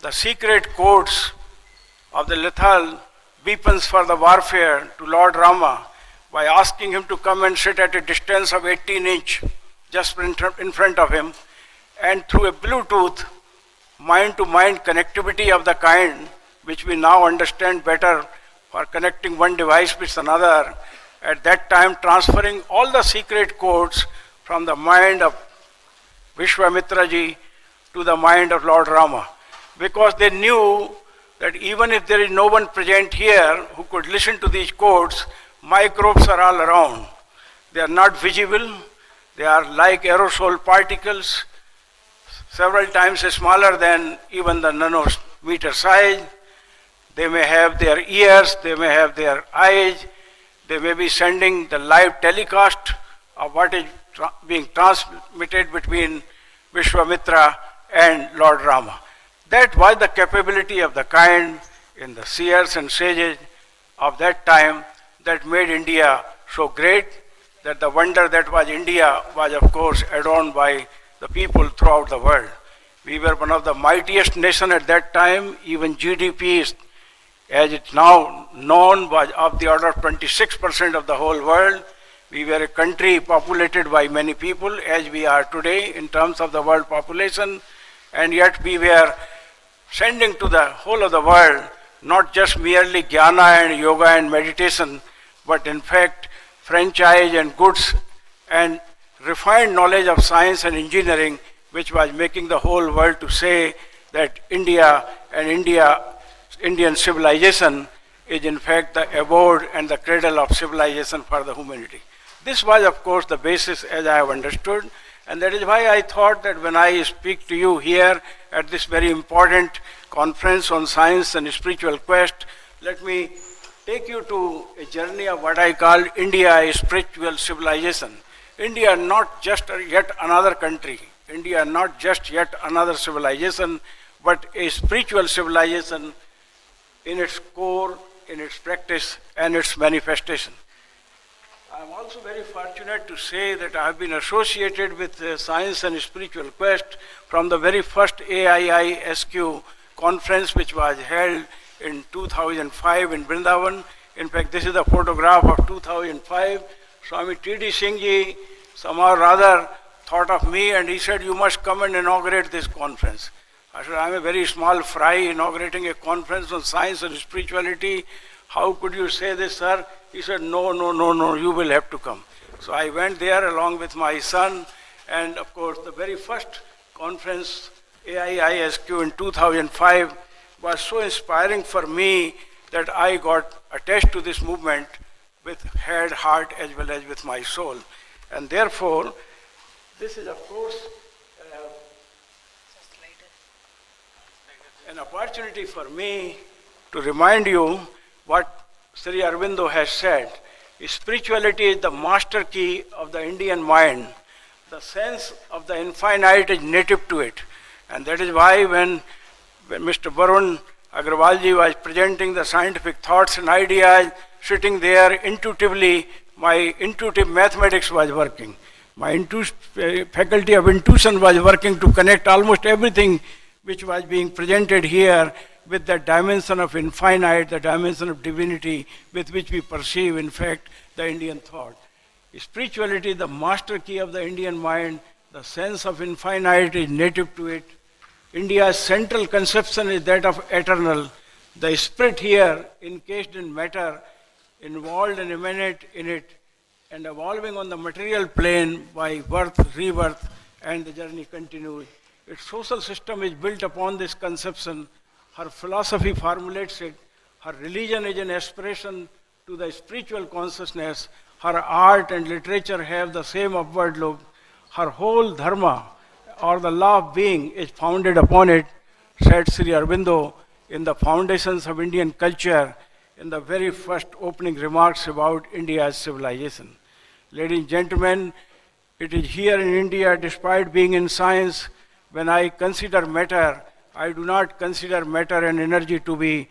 the secret codes of the lethal weapons for the warfare to Lord Rama by asking him to come and sit at a distance of 18 inches just in front of him, and through a Bluetooth mind-to-mind connectivity of the kind which we now understand better for connecting one device with another, at that time transferring all the secret codes from the mind of Vishwamitra ji to the mind of Lord Rama, because they knew that even if there is no one present here who could listen to these codes, microbes are all around. They are not visible. They are like aerosol particles, several times smaller than even the nanometer size. They may have their ears, they may have their eyes, they may be sending the live telecast of what is being transmitted between Vishwamitra and Lord Rama. That was the capability of the kind in the seers and sages of that time that made India so great, that the wonder that was India was of course adorned by the people throughout the world. We were one of the mightiest nations at that time. Even GDP, as it's now known, was of the order of 26% of the whole world. We were a country populated by many people, as we are today in terms of the world population, and yet we were sending to the whole of the world not just merely jnana and yoga and meditation, but in fact franchise and goods and refined knowledge of science and engineering, which was making the whole world to say that India and Indian civilization is in fact the abode and the cradle of civilization for the humanity. This was of course the basis as I have understood, and that is why I thought that when I speak to you here at this very important conference on science and spiritual quest, let me take you to a journey of what I call India, a spiritual civilization. India not just yet another country, India not just yet another civilization, but a spiritual civilization in its core, in its practice and its manifestation. I am also very fortunate to say that I have been associated with Science and Spiritual Quest from the very first AIISQ conference, which was held in 2005 in Vrindavan. In fact, this is a photograph of 2005. Swami T.D. Singh ji somehow rather thought of me and he said, "You must come and inaugurate this conference." I said, "I am a very small fry inaugurating a conference on science and spirituality. How could you say this, sir?" He said, no, you will have to come. So I went there along with my son, and of course the very first conference, AIISQ in 2005, was so inspiring for me that I got attached to this movement with head, heart, as well as with my soul. And therefore, this is of course an opportunity for me to remind you what Sri Aurobindo has said. Spirituality is the master key of the Indian mind. The sense of the infinite is native to it. And that is why when Mr. Varun Agrawalji was presenting the scientific thoughts and ideas, sitting there intuitively, my intuitive mathematics was working. My faculty of intuition was working to connect almost everything which was being presented here with the dimension of infinite, the dimension of divinity with which we perceive, in fact, the Indian thought. Spirituality, the master key of the Indian mind, the sense of infinite is native to it. India's central conception is that of eternal. The spirit here, encased in matter, involved and immanent in it, and evolving on the material plane by birth, rebirth, and the journey continues. Its social system is built upon this conception. Her philosophy formulates it. Her religion is an aspiration to the spiritual consciousness. Her art and literature have the same upward look. Her whole dharma, or the law of being, is founded upon it, said Sri Aurobindo in the Foundations of Indian Culture, in the very first opening remarks about India's civilization. Ladies and gentlemen, it is here in India, despite being in science, when I consider matter, I do not consider matter and energy to be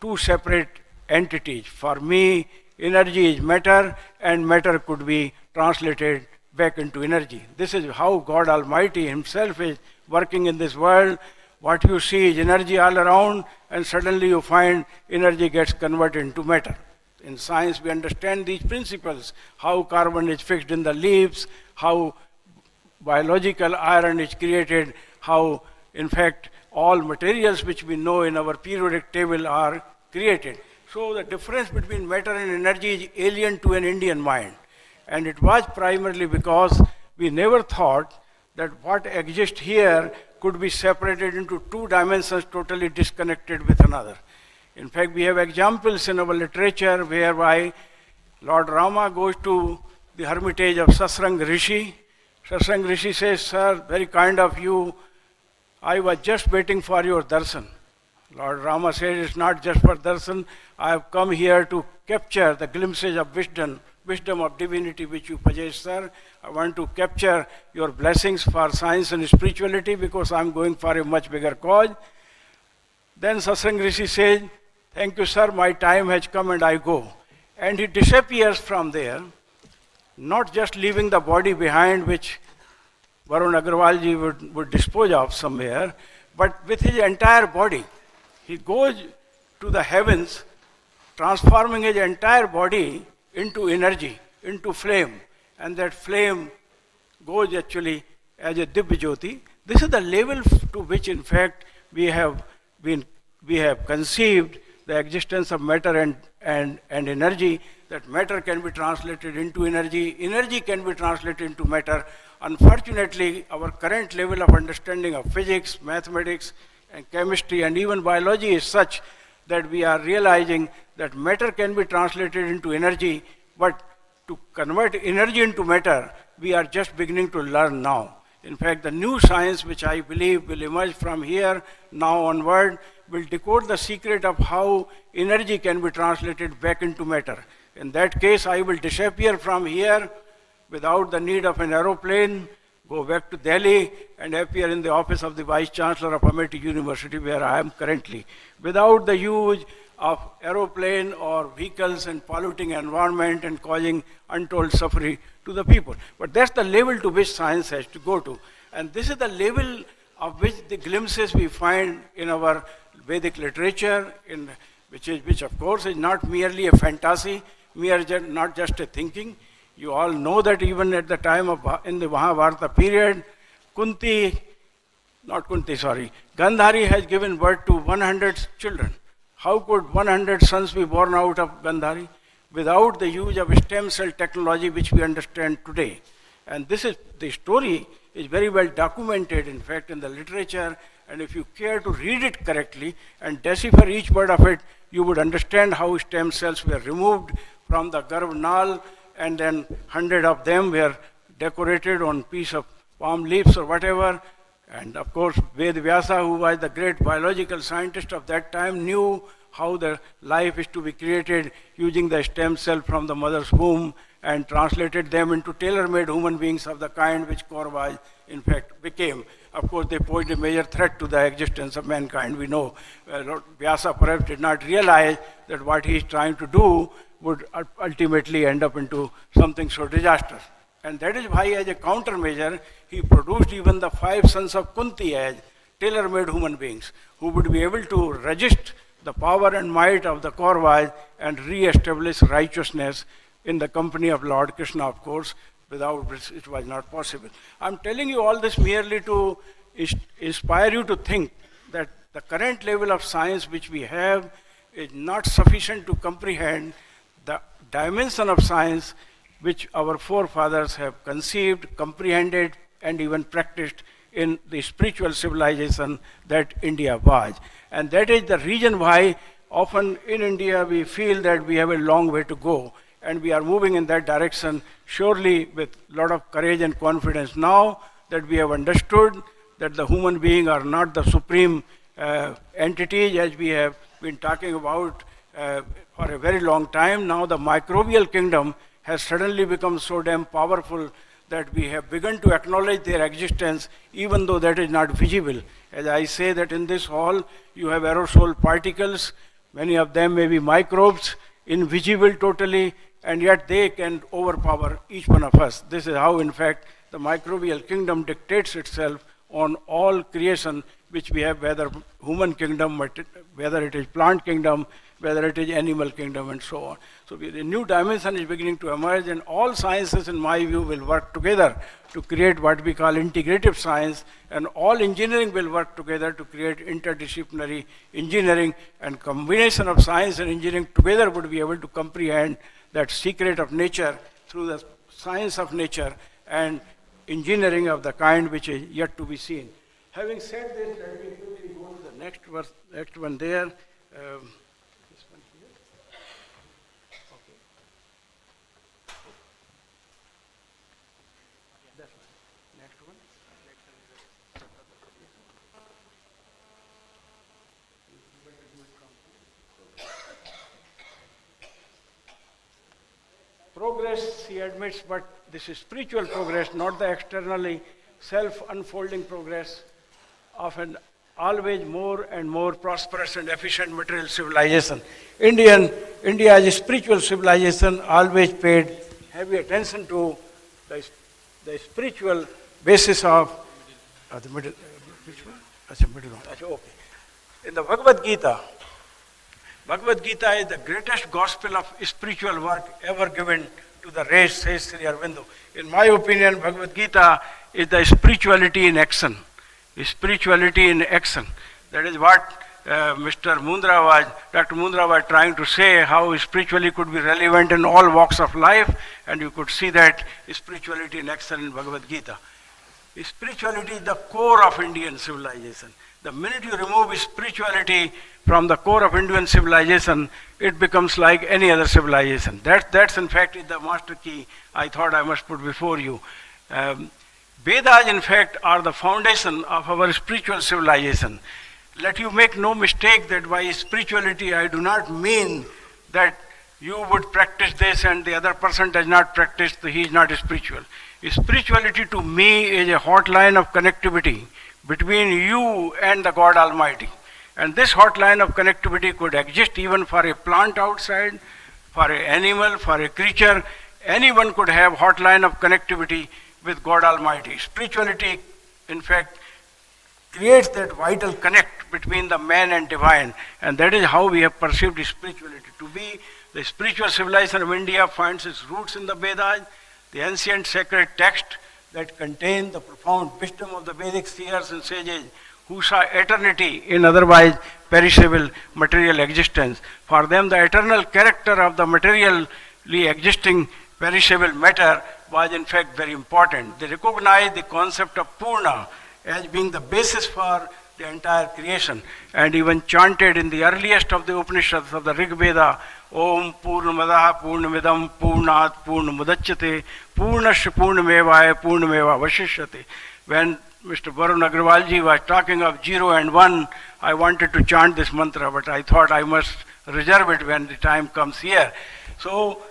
two separate entities. For me, energy is matter, and matter could be translated back into energy. This is how God Almighty Himself is working in this world. What you see is energy all around, and suddenly you find energy gets converted into matter. In science, we understand these principles, how carbon is fixed in the leaves, how biological iron is created, how, in fact, all materials which we know in our periodic table are created. So the difference between matter and energy is alien to an Indian mind. And it was primarily because we never thought that what exists here could be separated into two dimensions totally disconnected with another. In fact, we have examples in our literature whereby Lord Rama goes to the hermitage of Sasrang Rishi. Sasrang Rishi says, "Sir, very kind of you. I was just waiting for your darshan." Lord Rama says, "It's not just for darshan. I have come here to capture the glimpses of wisdom of divinity which you possess, sir. I want to capture your blessings for science and spirituality because I'm going for a much bigger cause." Then Sasrang Rishi says, "Thank you, sir, my time has come and I go." And he disappears from there, not just leaving the body behind, which Varun Agarwalji would dispose of somewhere, but with his entire body. He goes to the heavens, transforming his entire body into energy, into flame. And that flame goes actually as a Divya Jyoti. This is the level to which, in fact, we have conceived the existence of matter and energy, that matter can be translated into energy, energy can be translated into matter. Unfortunately, our current level of understanding of physics, mathematics, and chemistry, and even biology is such that we are realizing that matter can be translated into energy, but to convert energy into matter, we are just beginning to learn now. In fact, the new science, which I believe will emerge from here now onward, will decode the secret of how energy can be translated back into matter. In that case, I will disappear from here without the need of an aeroplane, go back to Delhi and appear in the office of the Vice Chancellor of Amity University, where I am currently, without the use of aeroplane or vehicles and polluting environment and causing untold suffering to the people. But that's the level to which science has to go to. And this is the level of which the glimpses we find in our Vedic literature, which of course is not merely a fantasy, not just a thinking. You all know that even at the time of, in the Mahabharata period, Gandhari has given birth to 100 children. How could 100 sons be born out of Gandhari? Without the use of stem cell technology which we understand today. And the story is very well documented, in fact, in the literature, and if you care to read it correctly and decipher each word of it, you would understand how stem cells were removed from the Garbhanal, and then 100 of them were decorated on piece of palm leaves or whatever. And of course, Ved Vyasa, who was the great biological scientist of that time, knew how the life is to be created using the stem cell from the mother's womb, and translated them into tailor-made human beings of the kind which Kaurava in fact became. Of course, they posed a major threat to the existence of mankind. We know Lord Vyasa perhaps did not realize that what he is trying to do would ultimately end up into something so disastrous. And that is why, as a countermeasure, he produced even the 5 sons of Kunti as tailor-made human beings who would be able to resist the power and might of the Kauravas and re-establish righteousness in the company of Lord Krishna, of course, without which it was not possible. I'm telling you all this merely to inspire you to think that the current level of science which we have is not sufficient to comprehend the dimension of science which our forefathers have conceived, comprehended, and even practiced in the spiritual civilization that India was. And that is the reason why often in India we feel that we have a long way to go, and we are moving in that direction surely with a lot of courage and confidence now that we have understood that the human beings are not the supreme entities as we have been talking about for a very long time. Now the microbial kingdom has suddenly become so damn powerful that we have begun to acknowledge their existence even though that is not visible. As I say that in this hall you have aerosol particles, many of them may be microbes, invisible totally, and yet they can overpower each one of us. This is how in fact the microbial kingdom dictates itself on all creation which we have, whether human kingdom, whether it is plant kingdom, whether it is animal kingdom, and so on. So a new dimension is beginning to emerge, and all sciences, in my view, will work together to create what we call integrative science, and all engineering will work together to create interdisciplinary engineering, and combination of science and engineering together would be able to comprehend that secret of nature through the science of nature and engineering of the kind which is yet to be seen. Having said this, let me quickly go to the next verse, next one there. This one here. Okay. That one. Next one. Progress, he admits, but this is spiritual progress, not the externally self-unfolding progress of an always more and more prosperous and efficient material civilization. India's spiritual civilization always paid heavy attention to the spiritual basis of the middle. Which one? Middle one. Okay. In the Bhagavad Gita is the greatest gospel of spiritual work ever given to the race, says Sri Aurobindo. In my opinion, Bhagavad Gita is the spirituality in action. Spirituality in action. That is what Dr. Mundra was trying to say, how spirituality could be relevant in all walks of life, and you could see that spirituality in action in Bhagavad Gita. Spirituality is the core of Indian civilization. The minute you remove spirituality from the core of Indian civilization, it becomes like any other civilization. That's in fact is the master key I thought I must put before you. Vedas, in fact, are the foundation of our spiritual civilization. Let you make no mistake that by spirituality I do not mean that you would practice this and the other person does not practice, he is not spiritual. Spirituality to me is a hotline of connectivity between you and the God Almighty. And this hotline of connectivity could exist even for a plant outside, for an animal, for a creature. Anyone could have hotline of connectivity with God Almighty. Spirituality, in fact, creates that vital connect between the man and divine, and that is how we have perceived spirituality to be. The spiritual civilization of India finds its roots in the Vedas, the ancient sacred text that contain the profound wisdom of the Vedic seers and sages who saw eternity in otherwise perishable material existence. For them, the eternal character of the materially existing perishable matter was in fact very important. They recognized the concept of Purna as being the basis for the entire creation, and even chanted in the earliest of the Upanishads of the Rig Veda, Om Purnamadaha Purnamidam Purnat Purnamudachyate Purnasya Purnamevaya Purnameva Vashishyate. When Mr. Varun Agrawalji was talking of 0 and 1, I wanted to chant this mantra, but I thought I must reserve it when the time comes here. So,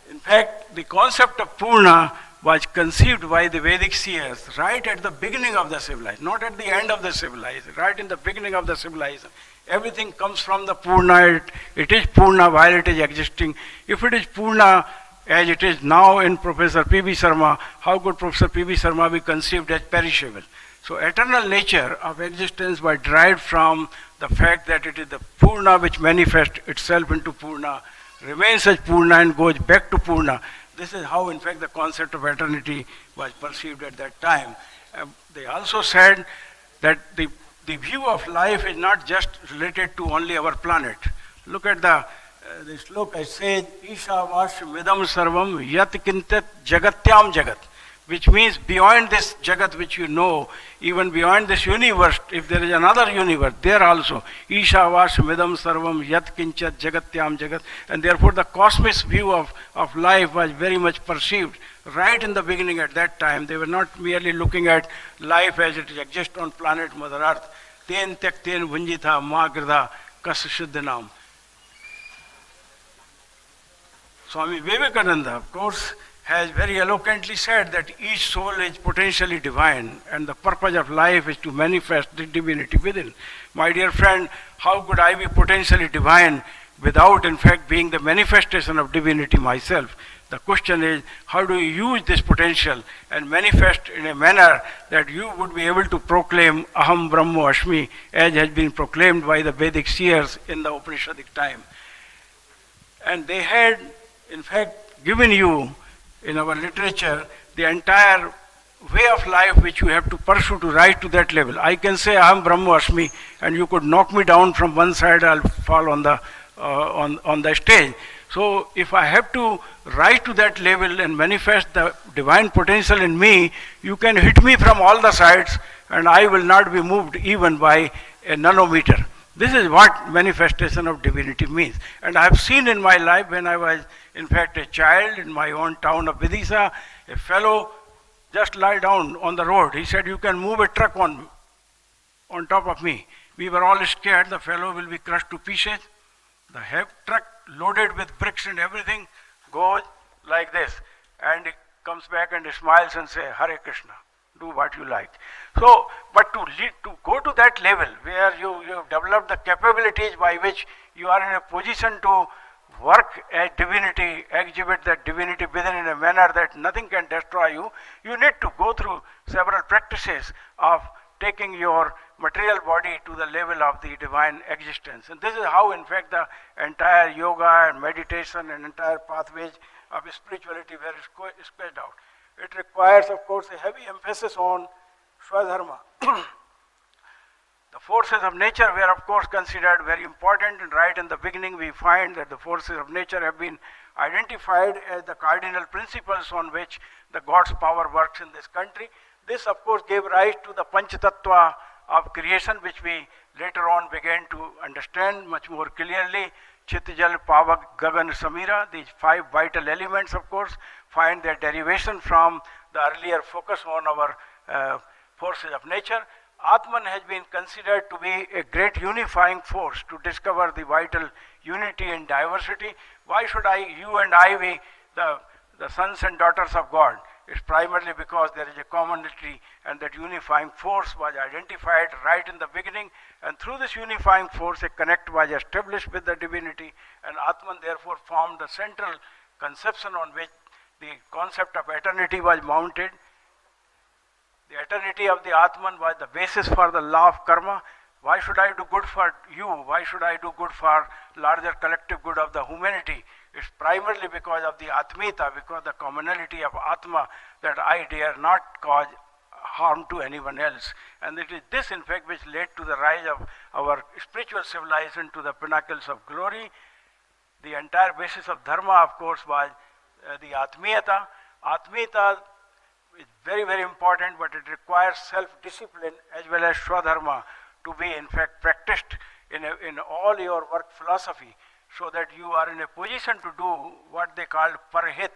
in fact, the concept of Purna was conceived by the Vedic seers right at the beginning of the civilization, not at the end of the civilization, right in the beginning of the civilization. Everything comes from the Purna. It is Purna while it is existing. If it is Purna as it is now in Professor P.B. Sharma, how could Professor P.B. Sharma be conceived as perishable? So eternal nature of existence was derived from the fact that it is the Purna which manifests itself into Purna, remains as Purna and goes back to Purna. This is how in fact the concept of eternity was perceived at that time. They also said that the the view of life is not just related to only our planet. Look at this look, I said, Isha Vash Vidam Sarvam Yat Kintat Jagatyam Jagat, which means beyond this Jagat which you know, even beyond this universe, if there is another universe, there also, Isha Vash Vidam Sarvam Yat Kinchat Jagatyam Jagat, and therefore the cosmic view of life was very much perceived right in the beginning at that time. They were not merely looking at life as it exists on planet Mother Earth. Ten tek ten vunjitha ma gridha kas shuddhanam. Swami Vivekananda, of course, has very eloquently said that each soul is potentially divine and the purpose of life is to manifest the divinity within. My dear friend, how could I be potentially divine without in fact being the manifestation of divinity myself? The question is, how do you use this potential and manifest in a manner that you would be able to proclaim Aham Brahmo Ashmi, as has been proclaimed by the Vedic seers in the Upanishadic time. And they had in fact given you in our literature the entire way of life which you have to pursue to rise to that level. I can say Aham Brahmo Ashmi and you could knock me down from one side, I'll fall on the stage. So if I have to rise to that level and manifest the divine potential in me, you can hit me from all the sides and I will not be moved even by a nanometer. This is what manifestation of divinity means. And I have seen in my life when I was in fact a child in my own town of Vidisha, a fellow just lie down on the road. He said, you can move a truck on top of me. We were all scared, the fellow will be crushed to pieces. The truck loaded with bricks and everything goes like this, and he comes back and he smiles and says, Hare Krishna, do what you like. So, but to go to that level where you have developed the capabilities by which you are in a position to work as divinity, exhibit that divinity within in a manner that nothing can destroy you, you need to go through several practices of taking your material body to the level of the divine existence. And this is how in fact the entire yoga and meditation and entire pathways of spirituality were sketched out. It requires of course a heavy emphasis on Swadharma. The forces of nature were of course considered very important, and right in the beginning we find that the forces of nature have been identified as the cardinal principles on which the God's power works in this country. This of course gave rise to the Panchatattva of creation, which we later on began to understand much more clearly. Chit, Jal, Pavak, Gagan, Samira, these five vital elements of course find their derivation from the earlier focus on our forces of nature. Atman has been considered to be a great unifying force to discover the vital unity and diversity. Why should you and I be the sons and daughters of God? It's primarily because there is a commonality, and that unifying force was identified right in the beginning, and through this unifying force a connect was established with the divinity, and Atman therefore formed the central conception on which the concept of eternity was mounted. The eternity of the Atman was the basis for the law of karma. Why should I do good for you? Why should I do good for larger collective good of the humanity? It's primarily because of the Atmita, because the commonality of Atma, that I dare not cause harm to anyone else. And it is this in fact which led to the rise of our spiritual civilization to the pinnacles of glory. The entire basis of dharma of course was the Atmiyata. Atmiyata is very, very important, but it requires self-discipline as well as Swadharma to be in fact practiced in all your work philosophy, so that you are in a position to do what they call parahit,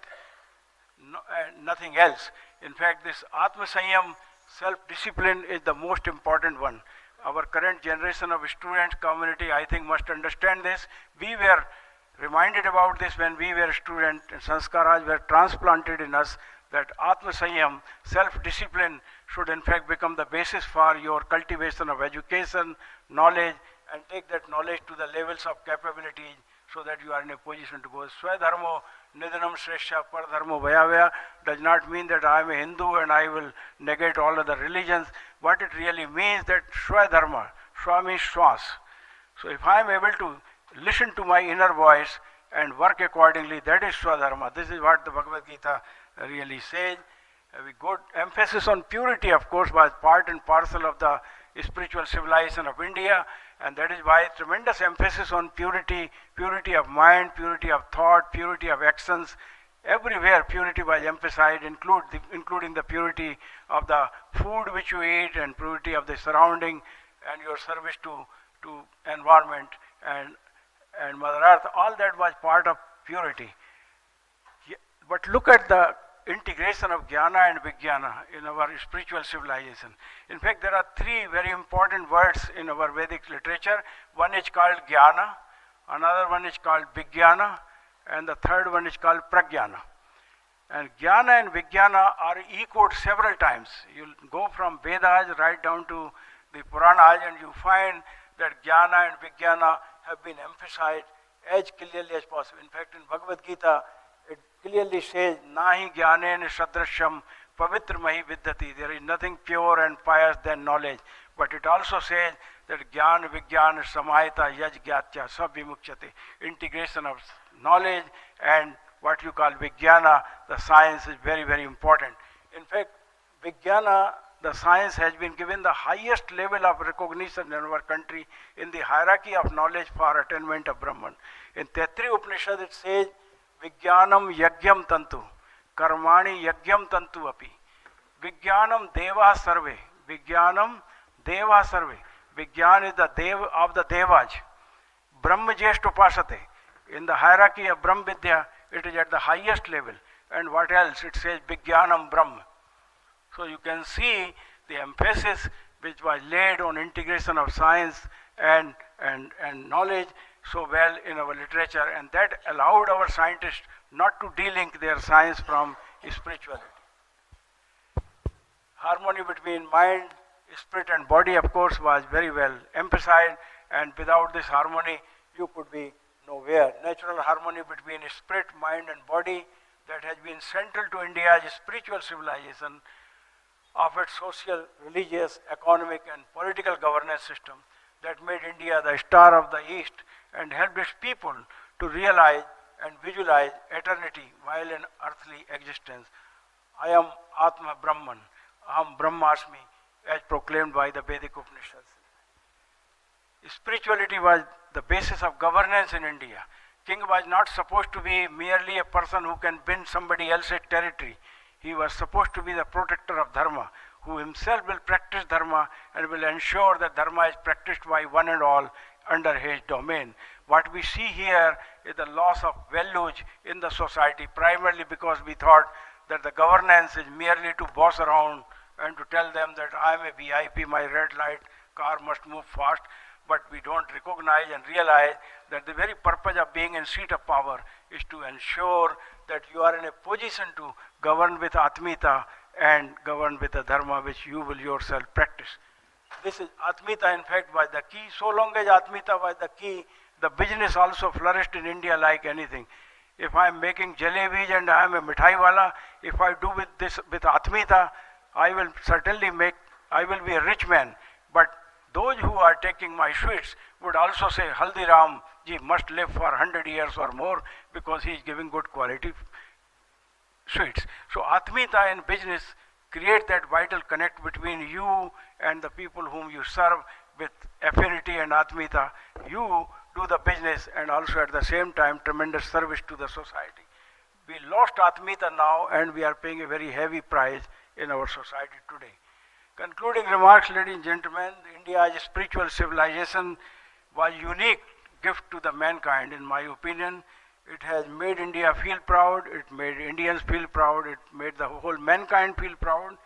nothing else. In fact, this Atma Sanyam, self-discipline, is the most important one. Our current generation of student community, I think, must understand this. We were reminded about this when we were students, and sanskaras were transplanted in us, that Atma Sanyam, self-discipline, should in fact become the basis for your cultivation of education, knowledge, and take that knowledge to the levels of capability so that you are in a position to go. Swadharmo Nidhanam Shrestha Pardharmo Vayavaya does not mean that I am a Hindu and I will negate all other religions. What it really means that Swadharma, Shwa means Shwas. So if I am able to listen to my inner voice and work accordingly, that is Swadharma. This is what the Bhagavad Gita really says. We got emphasis on purity, of course, was part and parcel of the spiritual civilization of India, and that is why tremendous emphasis on purity, purity of mind, purity of thought, purity of actions. Everywhere purity was emphasized, including the purity of the food which you eat and purity of the surrounding and your service to environment and Mother Earth. All that was part of purity. But look at the integration of Jnana and Vijnana in our spiritual civilization. In fact, there are three very important words in our Vedic literature. One is called Jnana, another one is called Vijnana, and the third one is called Prajnana. And Jnana and Vijnana are echoed several times. You'll go from Vedas right down to the Puranas and you find that Jnana and Vijnana have been emphasized as clearly as possible. In fact, in Bhagavad Gita, it clearly says, Nahi jnanena sadrasham pavitra mahi vidyati. There is nothing pure and pious than knowledge. But it also says that jnana vijnana samahita yaj gyatya sabvimukhyate. Integration of knowledge and what you call vijnana, the science, is very, very important. In fact, vijnana, the science, has been given the highest level of recognition in our country in the hierarchy of knowledge for attainment of Brahman. In Tetri Upanishad it says, Vijnanam yagyam tantu, karmani yagyam tantu api. Vijnanam deva sarve, Vijnanam deva sarve. Vijnan is the deva of the devas. Brahma jeshto pasate. In the hierarchy of Brahma Vidya, it is at the highest level. And what else? It says Vijnanam Brahma. So you can see the emphasis which was laid on integration of science and knowledge so well in our literature, and that allowed our scientists not to delink their science from spirituality. Harmony between mind, spirit and body, of course, was very well emphasized, and without this harmony you could be nowhere. Natural harmony between spirit, mind and body, that has been central to India's spiritual civilization of its social, religious, economic and political governance system, that made India the star of the East and helped its people to realize and visualize eternity while in earthly existence. I am Atma Brahman, Aham Brahmasmi, as proclaimed by the Vedic Upanishads. Spirituality was the basis of governance in India. King was not supposed to be merely a person who can win somebody else's territory. He was supposed to be the protector of dharma, who himself will practice dharma and will ensure that dharma is practiced by one and all under his domain. What we see here is the loss of values in the society, primarily because we thought that the governance is merely to boss around and to tell them that I am a VIP, my red light car must move fast. But we don't recognize and realize that the very purpose of being in seat of power is to ensure that you are in a position to govern with Atmita and govern with the dharma which you will yourself practice. This is Atmita, in fact, was the key. So long as Atmita was the key, the business also flourished in India like anything. If I am making jalebis and I am a mithai wala, if I do with this with Atmita, I will certainly I will be a rich man. But those who are taking my sweets would also say, Haldiram ji must live for 100 years or more because he is giving good quality sweets. So Atmita in business create that vital connect between you and the people whom you serve with affinity and Atmita. You do the business and also at the same time tremendous service to the society. We lost Atmita now and we are paying a very heavy price in our society today. Concluding remarks, ladies and gentlemen, India's spiritual civilization was a unique gift to the mankind, in my opinion. It has made India feel proud, it made Indians feel proud, it made the whole mankind feel proud.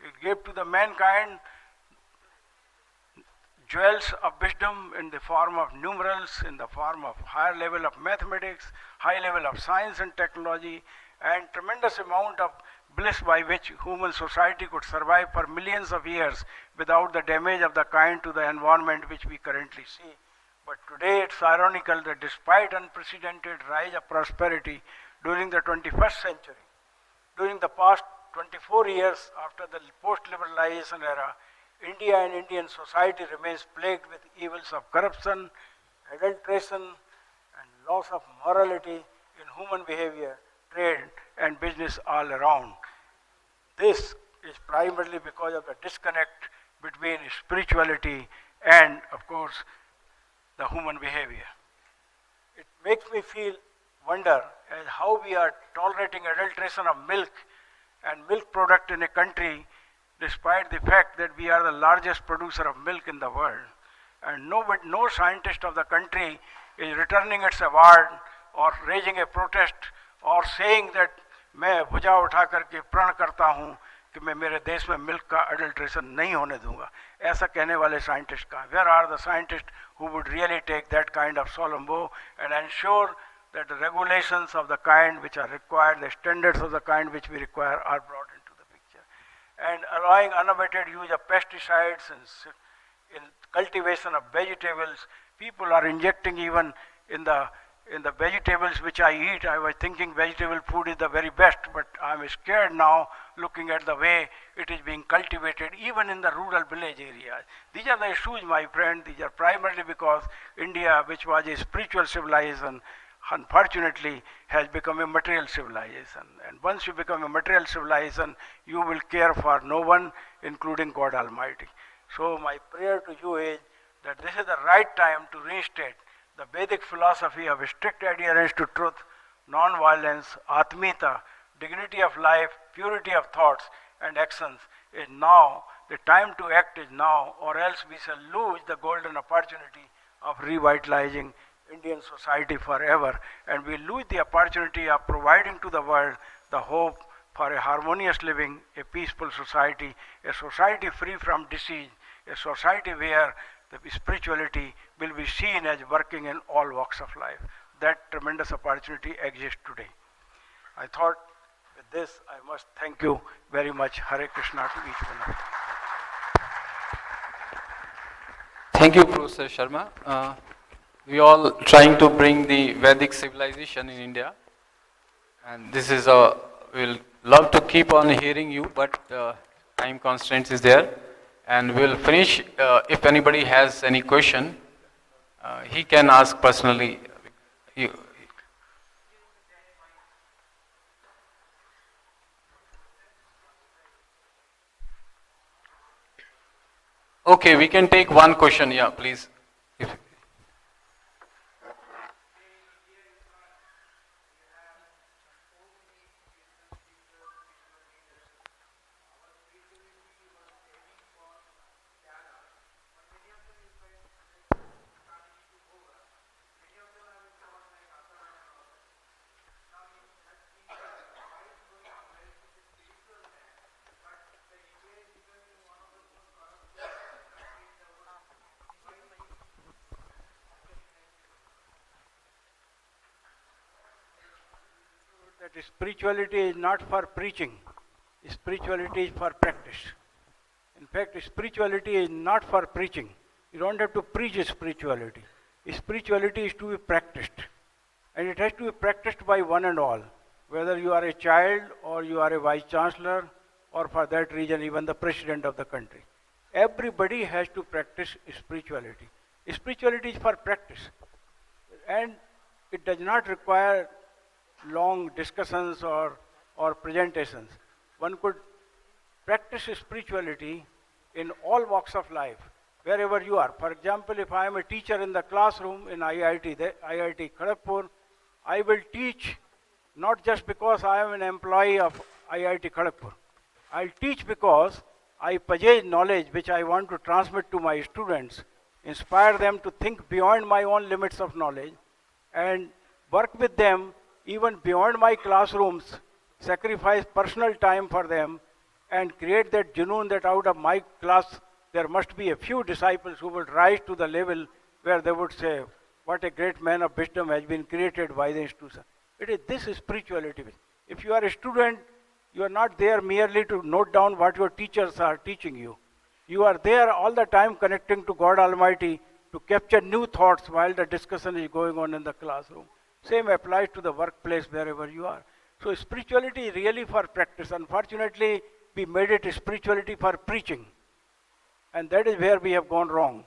It gave to the mankind jewels of wisdom in the form of numerals, in the form of higher level of mathematics, high level of science and technology, and tremendous amount of bliss by which human society could survive for millions of years without the damage of the kind to the environment which we currently see. But today it's ironical that despite unprecedented rise of prosperity during the 21st century, during the past 24 years after the post-liberalization era, India and Indian society remains plagued with evils of corruption, adulteration, and loss of morality in human behavior, trade, and business all around. This is primarily because of the disconnect between spirituality and, of course, the human behavior. It makes me feel wonder as how we are tolerating adulteration of milk and milk product in a country despite the fact that we are the largest producer of milk in the world. And no scientist of the country is returning its award or raising a protest or saying that मैं भुजा उठा करके प्रण करता हूँ कि मैं मेरे देश में मिल्क का अडल्ट्रेशन नहीं होने दूंगा. ऐसा कहने वाले साइंटिस्ट कहाँ? Where are the scientists who would really take that kind of solemn vow and ensure that the regulations of the kind which are required, the standards of the kind which we require are brought into the picture? And allowing unabated use of pesticides and in cultivation of vegetables, people are injecting even in the vegetables which I eat. I was thinking vegetable food is the very best, but I'm scared now looking at the way it is being cultivated even in the rural village areas. These are the issues, my friend. These are primarily because India, which was a spiritual civilization, unfortunately has become a material civilization. And once you become a material civilization, you will care for no one, including God Almighty. So my prayer to you is that this is the right time to reinstate the Vedic philosophy of strict adherence to truth, non-violence, atmita, dignity of life, purity of thoughts and actions is now. The time to act is now, or else we shall lose the golden opportunity of revitalizing Indian society forever, and we lose the opportunity of providing to the world the hope for a harmonious living, a peaceful society, a society free from disease, a society where the spirituality will be seen as working in all walks of life. That tremendous opportunity exists today. I thought with this I must thank you very much. Hare Krishna to each one of you. Thank you, Professor Sharma. We all trying to bring the Vedic civilization in India, and this is we'll love to keep on hearing you, but time constraints is there, and we'll finish. If anybody has any question, he can ask personally. Okay, we can take one question. Yeah, please. If, that spirituality is not for preaching, spirituality is for practice. In fact, spirituality is not for preaching. You don't have to preach spirituality. Spirituality is to be practiced, and it has to be practiced by one and all, whether you are a child or you are a vice chancellor or for that reason even the president of the country. Everybody has to practice spirituality. Spirituality is for practice, and it does not require long discussions or presentations. One could practice spirituality in all walks of life, wherever you are. For example, if I am a teacher in the classroom in IIT Kharagpur, I will teach not just because I am an employee of IIT Kharagpur. I'll teach because I possess knowledge which I want to transmit to my students, inspire them to think beyond my own limits of knowledge, and work with them even beyond my classrooms, sacrifice personal time for them, and create that junoon that out of my class there must be a few disciples who would rise to the level where they would say, what a great man of wisdom has been created by the institution. It is this spirituality. If you are a student, you are not there merely to note down what your teachers are teaching you. You are there all the time connecting to God Almighty to capture new thoughts while the discussion is going on in the classroom. Same applies to the workplace wherever you are. So spirituality is really for practice. Unfortunately, we made it spirituality for preaching. And that is where we have gone wrong.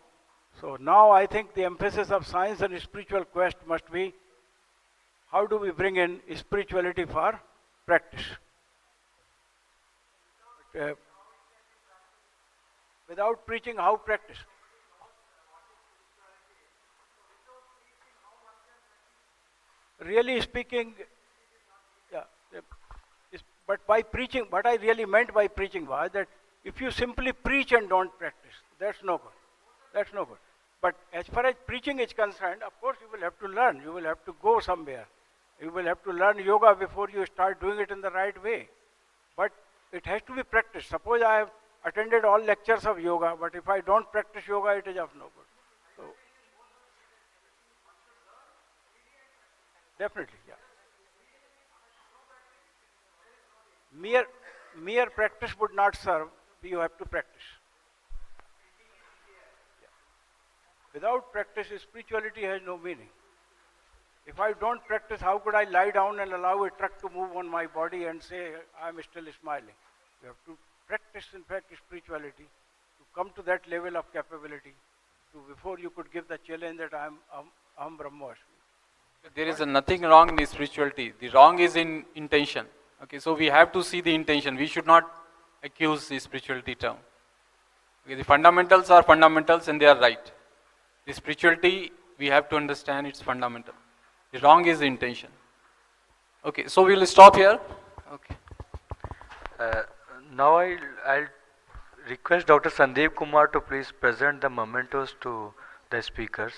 So now I think the emphasis of science and spiritual quest must be, how do we bring in spirituality for practice? Without preaching, how practice? Really speaking, yeah, but by preaching, what I really meant by preaching was that if you simply preach and don't practice, that's no good. That's no good. But as far as preaching is concerned, of course you will have to learn. You will have to go somewhere. You will have to learn yoga before you start doing it in the right way. But it has to be practiced. Suppose I have attended all lectures of yoga, but if I don't practice yoga, it is of no good. So, definitely, yeah. Mere practice would not serve. You have to practice. Yeah. Without practice, spirituality has no meaning. If I don't practice, how could I lie down and allow a truck to move on my body and say, I'm still smiling? You have to practice, in fact, spirituality to come to that level of capability before you could give the challenge that I'm Brahmasmi. There is nothing wrong in spirituality. The wrong is in intention. Okay, so we have to see the intention. We should not accuse the spirituality term. Okay, the fundamentals are fundamentals and they are right. The spirituality, we have to understand it's fundamental. The wrong is the intention. Okay, so we will stop here. Okay. Now I'll request Dr. Sandeep Kumar to please present the mementos to the speakers.